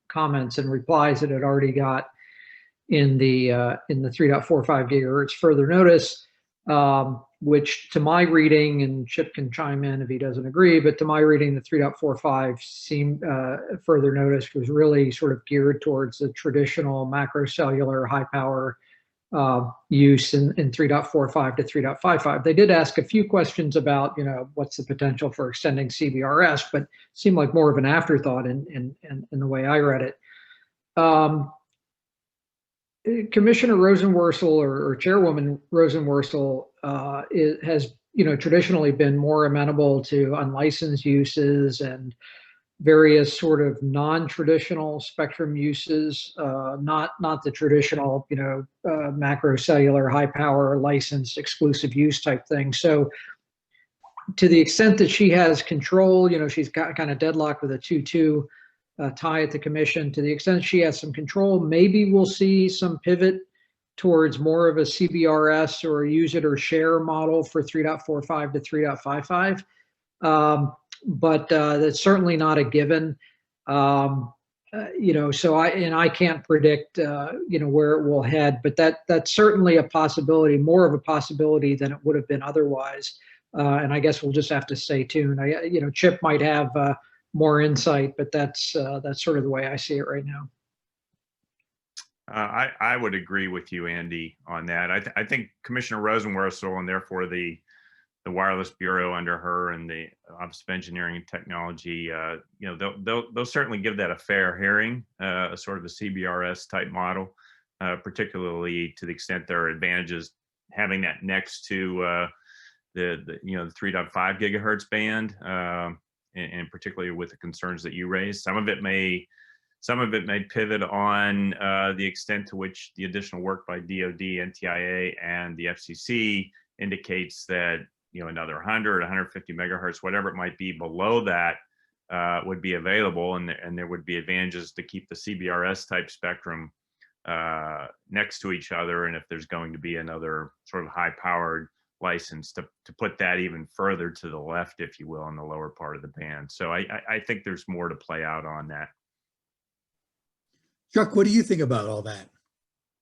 comments and replies that it already got in the 3.45 gigahertz further notice, which to my reading, and Chip can chime in if he doesn't agree, but to my reading, the 3.45 further notice was really sort of geared towards the traditional macro cellular high power use in 3.45 to 3.55. They did ask a few questions about, you know, what's the potential for extending CBRS, but seemed like more of an afterthought in the way I read it. Commissioner Rosenworcel or Chairwoman Rosenworcel has, you know, traditionally been more amenable to unlicensed uses and various sort of non-traditional spectrum uses, not the traditional, you know, macro cellular high power licensed exclusive use type thing. So to the extent that she has control, she's got kind of deadlocked with a 2-2 tie at the commission. To the extent she has some control, maybe we'll see some pivot towards more of a CBRS or use it or share model for 3.45 to 3.55. But that's certainly not a given. So I can't predict, where it will head, but that's certainly a possibility, more of a possibility than it would have been otherwise. And I guess we'll just have to stay tuned. Chip might have more insight, but that's sort of the way I see it right now. I would agree with you, Andy, on that. I think Commissioner Rosenworcel, and therefore the Wireless Bureau under her and the Office of Engineering and Technology, they'll certainly give that a fair hearing, sort of a CBRS type model, particularly to the extent there are advantages having that next to the 3.5 gigahertz band, and particularly with the concerns that you raised. Some of it may pivot on the extent to which the additional work by DoD, NTIA, and the FCC indicates that another 100, 150 megahertz, whatever it might be below that, would be available, and there would be advantages to keep the CBRS type spectrum next to each other. And if there's going to be another sort of high-powered license, to put that even further to the left, if you will, in the lower part of the band. So I think there's more to play out on that. Chuck, what do you think about all that?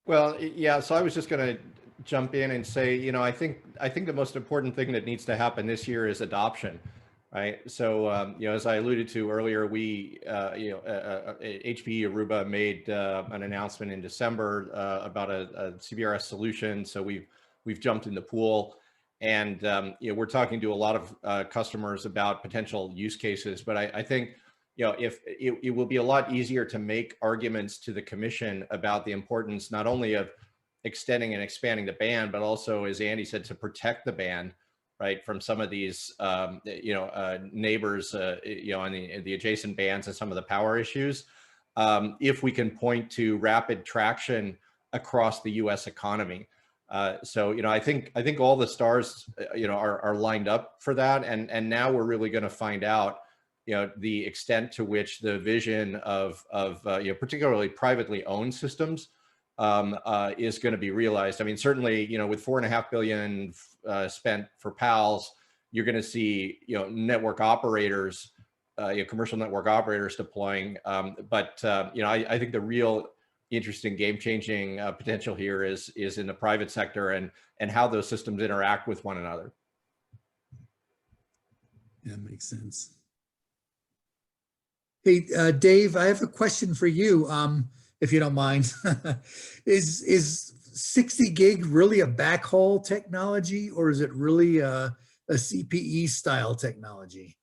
Well, yeah, so I was just going to jump in and say, I think the most important thing that needs to happen this year is adoption, right? So, as I alluded to earlier, we, HPE Aruba made an announcement in December about a CBRS solution. So we've jumped in the pool, and we're talking to a lot of customers about potential use cases. But I think, if it will be a lot easier to make arguments to the commission about the importance not only of extending and expanding the band, but also, as Andy said, to protect the band, right, from some of these, neighbors, on the adjacent bands and some of the power issues. If we can point to rapid traction across the U.S. economy. So, I think all the stars, are lined up for that. And now we're really going to find out, the extent to which the vision of particularly privately owned systems is going to be realized. I mean, certainly, with $4.5 billion spent for PALs, you're going to see, network operators, commercial network operators deploying. But I think the real interesting game-changing potential here is in the private sector and how those systems interact with one another. Yeah, makes sense. Hey, Dave, I have a question for you, if you don't mind. Is 60 gig really a backhaul technology, or is it really a CPE style technology?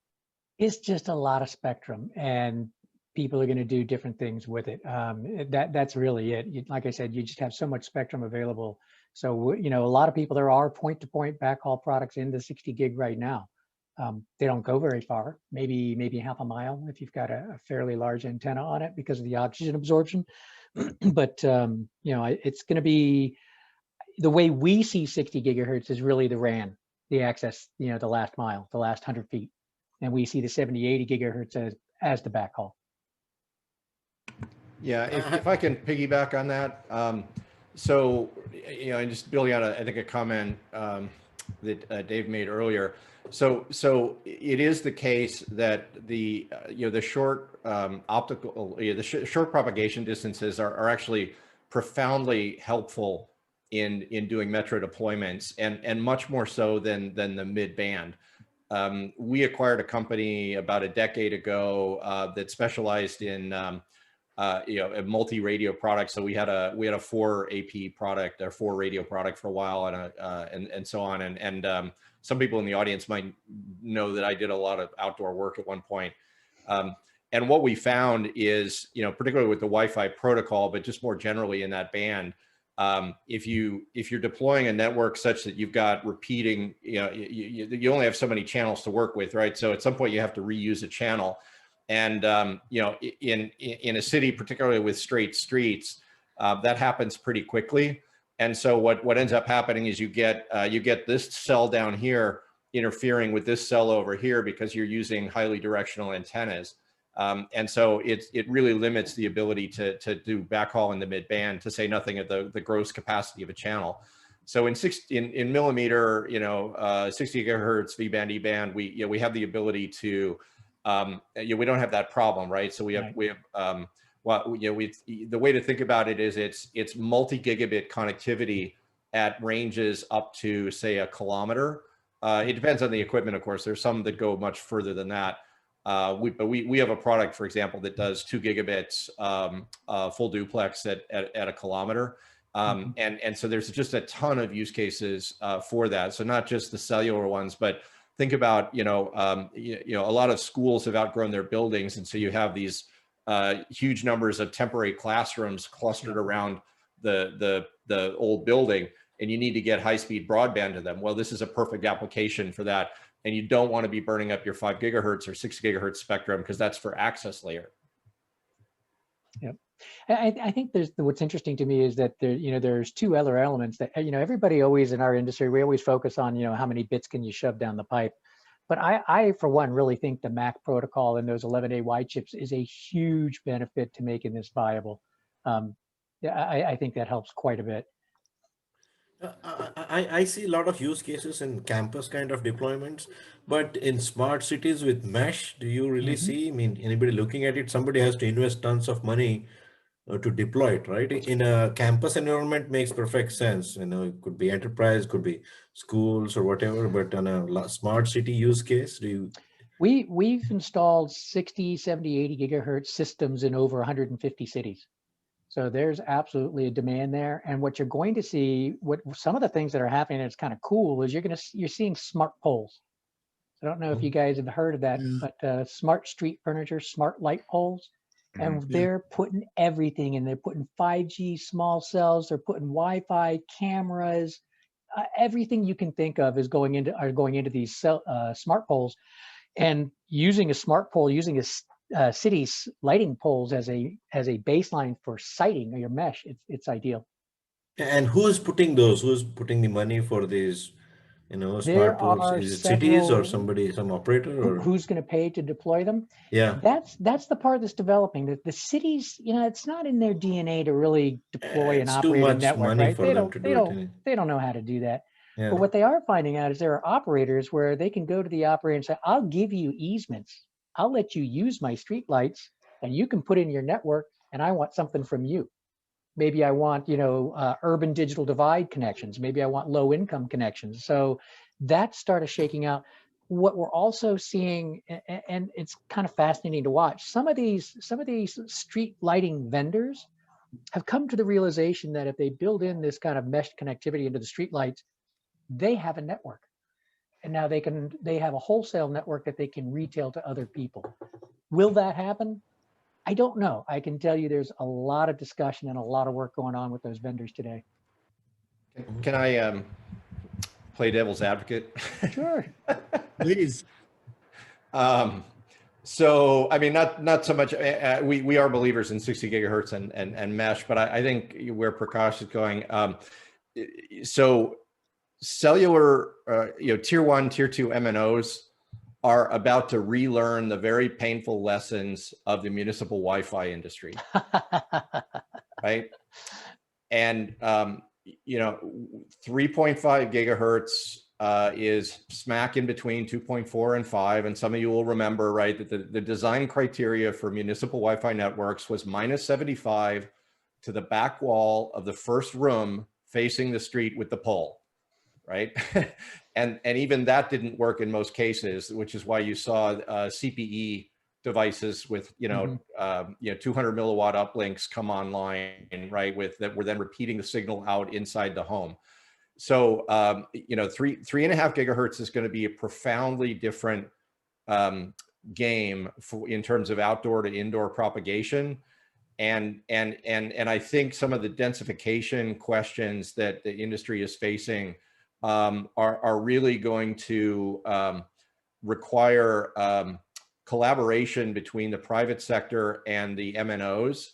It's just a lot of spectrum, and people are going to do different things with it. That's really it. Like I said, you just have so much spectrum available. So, a lot of people, there are point-to-point backhaul products in the 60 gig right now. They don't go very far, maybe half a mile if you've got a fairly large antenna on it because of the oxygen absorption. But, it's going to be, the way we see 60 gigahertz is really the RAN, the access, the last mile, the last 100 feet. And we see the 70, 80 gigahertz as the backhaul. Yeah, if I can piggyback on that. So, and just building on, I think, a comment that Dave made earlier. So it is the case that the short optical, the short propagation distances are actually profoundly helpful in doing metro deployments, and much more so than the mid band. We acquired a company about a decade ago that specialized in a multi-radio product. So we had a 4 AP product, or 4 radio product for a while, and so on. And some people in the audience might know that I did a lot of outdoor work at one point. And what we found is, particularly with the Wi-Fi protocol, but just more generally in that band, if you're deploying a network such that you've got repeating, you only have so many channels to work with, right? So at some point you have to reuse a channel. And in a city, particularly with straight streets, that happens pretty quickly. And so what ends up happening is you get this cell down here interfering with this cell over here because you're using highly directional antennas. And so it really limits the ability to do backhaul in the mid band, to say nothing of the gross capacity of a channel. So in millimeter, 60 gigahertz V band, E band, we have the ability to, we don't have that problem, right? So the way to think about it is it's multi-gigabit connectivity at ranges up to, say, 1 kilometer. It depends on the equipment, of course. There's some that go much further than that. But we have a product, for example, that does 2 gigabits full duplex at 1 kilometer. And so there's just a ton of use cases for that. So not just the cellular ones, but think about, a lot of schools have outgrown their buildings. And so you have these huge numbers of temporary classrooms clustered around the old building, and you need to get high-speed broadband to them. Well, this is a perfect application for that. And you don't want to be burning up your 5 gigahertz or 6 gigahertz spectrum, because that's for access layer. Yep. I think what's interesting to me is that there's two other elements that, everybody always in our industry, we always focus on, how many bits can you shove down the pipe. But I, for one, really think the MAC protocol and those 11AY chips is a huge benefit to making this viable. I think that helps quite a bit. I see a lot of use cases in campus kind of deployments, but in smart cities with mesh, do you really see? I mean, anybody looking at it, somebody has to invest tons of money to deploy it, right? In a campus environment makes perfect sense. It could be enterprise, could be schools or whatever, but on a smart city use case, We've installed 60, 70, 80 gigahertz systems in over 150 cities. So there's absolutely a demand there. And what you're going to see, some of the things that are happening that's kind of cool is you're seeing smart poles. I don't know if you guys have heard of that, but smart street furniture, smart light poles. And they're putting everything in. They're putting 5G small cells. They're putting Wi-Fi cameras. Everything you can think of is going into these smart poles. And using a smart pole, using a city's lighting poles as a baseline for siting your mesh, it's ideal. And who's putting those? Who's putting the money for these? Smart poles? Is it cities or some operator? Or who's going to pay to deploy them? Yeah, that's the part that's developing. The cities, it's not in their DNA to really deploy and operate a network, right? They don't know how to do that. Yeah. But what they are finding out is there are operators where they can go to the operator and say, "I'll give you easements. I'll let you use my street lights, and you can put in your network. And I want something from you. Maybe I want, urban digital divide connections. Maybe I want low income connections." So that started shaking out. What we're also seeing, and it's kind of fascinating to watch, some of these street lighting vendors have come to the realization that if they build in this kind of mesh connectivity into the street lights, they have a network. And now they have a wholesale network that they can retail to other people. Will that happen? I don't know. I can tell you there's a lot of discussion and a lot of work going on with those vendors today. Can I play devil's advocate? Sure. Please. So, I mean, not so much, we are believers in 60 gigahertz and mesh, but I think where Prakash is going, so cellular, tier 1, tier 2 MNOs are about to relearn the very painful lessons of the municipal Wi-Fi industry, right? And, 3.5 gigahertz is smack in between 2.4 and 5. And some of you will remember, right, that the design criteria for municipal Wi-Fi networks was -75 to the back wall of the first room facing the street with the pole, right? and even that didn't work in most cases, which is why you saw CPE devices with 200 milliwatt uplinks come online, right, that were then repeating the signal out inside the home. So 3.5 gigahertz is going to be a profoundly different game in terms of outdoor to indoor propagation. And I think some of the densification questions that the industry is facing are really going to require collaboration between the private sector and the MNOs,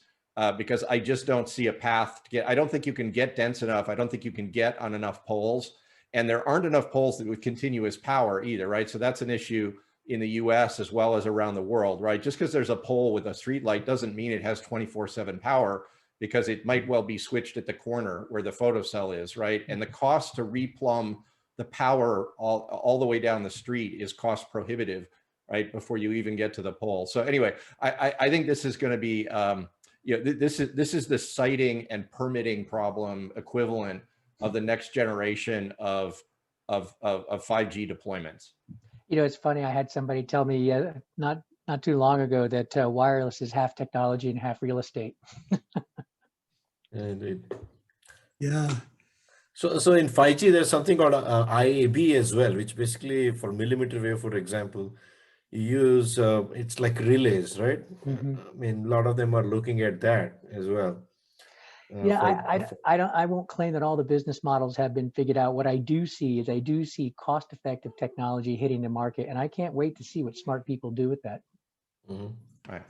because I just don't see a path to I don't think you can get dense enough. I don't think you can get on enough poles and there aren't enough poles that would continuous power either, right? So that's an issue in the US as well as around the world, right? Just because there's a pole with a street light doesn't mean it has 24/7 power, because it might well be switched at the corner where the photocell is, right? And the cost to replumb the power all the way down the street is cost prohibitive, right? Before you even get to the pole. So anyway, I think this is going to be, this is the siting and permitting problem equivalent of the next generation of 5G deployments. You know, it's funny. I had somebody tell me not too long ago that wireless is half technology and half real estate. Indeed. Yeah. So in 5G, there's something called IAB as well, which basically for millimeter wave, for example, you use, it's like relays, right? Mhm. I mean, a lot of them are looking at that as well. Yeah, for- I won't claim that all the business models have been figured out. What I do see is I do see cost-effective technology hitting the market, and I can't wait to see what smart people do with that. Mhm. Right.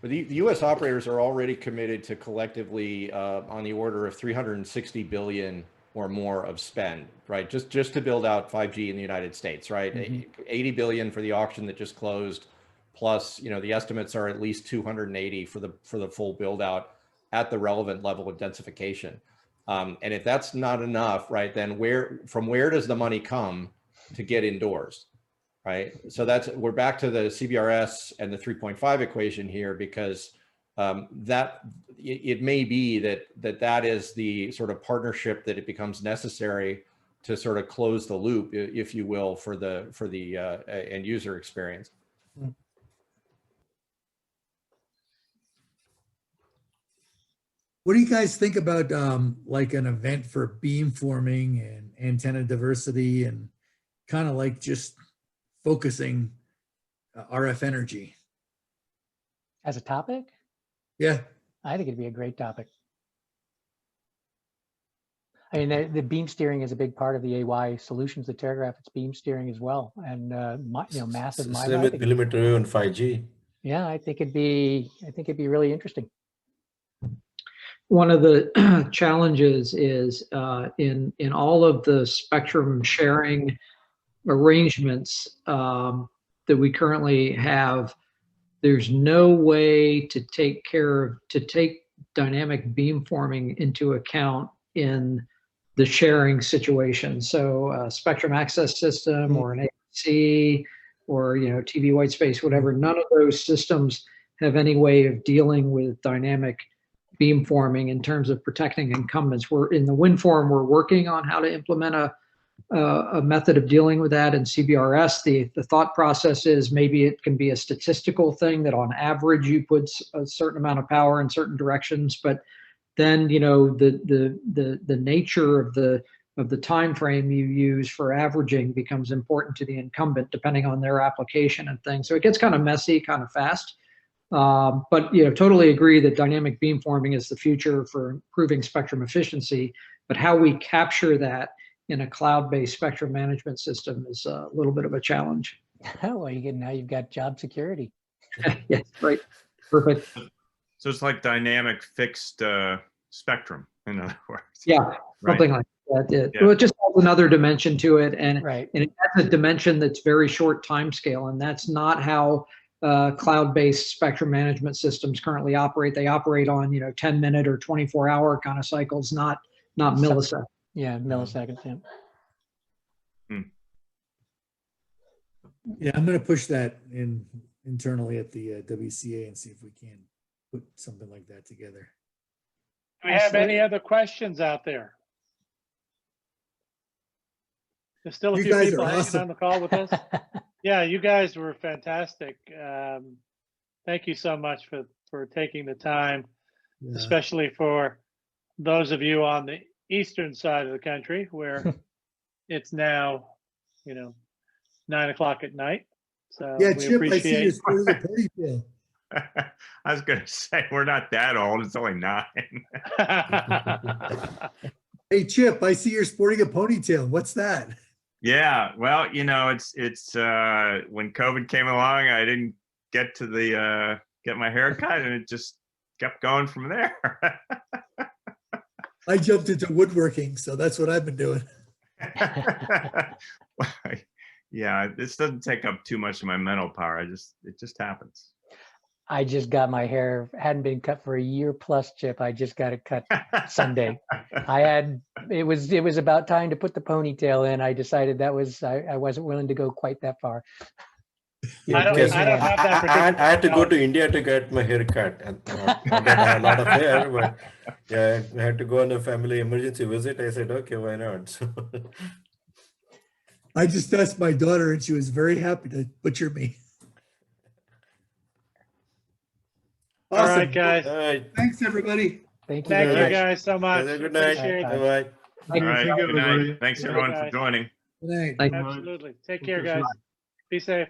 But the US operators are already committed to collectively on the order of 360 billion or more of spend, right? Just to build out 5G in the United States, right? 80 billion for the auction that just closed, plus, the estimates are at least 280 for the full build out at the relevant level of densification. And if that's not enough, right, then from where does the money come to get indoors? Right. So we're back to the CBRS and the 3.5 equation here, because that it may be that is the sort of partnership that it becomes necessary to sort of close the loop, if you will, for the end user experience. What do you guys think about like an event for beamforming and antenna diversity and kind of like just focusing RF energy? As a topic, Yeah. I think it'd be a great topic. I mean, the beam steering is a big part of the AY solutions, the Terragraph, beam steering as well, and massive. Same with millimeter wave and 5G. Yeah, I think it'd be really interesting. One of the challenges is in all of the spectrum sharing arrangements that we currently have, there's no way to take dynamic beamforming into account in the sharing situation. So a spectrum access system or an AAC or TV white space, whatever, none of those systems have any way of dealing with dynamic beamforming in terms of protecting incumbents. We're in the WinForm, we're working on how to implement a method of dealing with that in CBRS. The thought process is maybe it can be a statistical thing that on average you put a certain amount of power in certain directions, but then the nature of the time frame you use for averaging becomes important to the incumbent depending on their application and things. So it gets kind of messy, kind of fast. But totally agree that dynamic beamforming is the future for improving spectrum efficiency. But how we capture that in a cloud-based spectrum management system is a little bit of a challenge. Well, now you've got job security. Yes, right. Perfect. So it's like dynamic fixed spectrum, in other words. Yeah, something like that. Yeah. Well, it just has another dimension to it, and Right. it has a dimension that's very short time scale, and that's not how cloud-based spectrum management systems currently operate. They operate on 10-minute or 24-hour kind of cycles, not milliseconds. Yeah, milliseconds. Yeah. Yeah, I'm going to push that internally at the WCA and see if we can put something like that together. Do we have any other questions out there? There's still a You few guys people are hanging awesome. on the call with us. Yeah, you guys were fantastic. Thank you so much for taking the time, Yeah. especially for those of you on the eastern side of the country where it's now, 9 o'clock at night. So Yeah, we Chip, I see you're appreciate. sporting a ponytail. I was going to say, we're not that old. It's only 9. Hey, Chip, I see you're sporting a ponytail. What's that? Yeah, well, it's when COVID came along, I didn't get to get my hair cut, and it just kept going from there. I jumped into woodworking, so that's what I've been doing. Yeah, this doesn't take up too much of my mental power. It just happens. I just got my hair, hadn't been cut for a year plus, Chip. I just got it cut Sunday. It was about time to put the ponytail in. I decided I wasn't willing to go quite that far. You're I a don't- great I don't man. have that particular I had to go knowledge. to India to get my hair cut, and not that I had a lot of hair, but yeah, I had to go on a family emergency visit. I said, okay, why not? So, I just asked my daughter and she was very happy to butcher me. All right, Awesome. guys. all right, Thanks, everybody. Thank you Thank very you much. guys so much. have a good night. Appreciate it. Bye. Bye bye. All right, Thank you, good night. everybody. Thanks Good everyone night, for guys. joining. Good night. Thank Absolutely. Take care, Okay, guys. Be safe.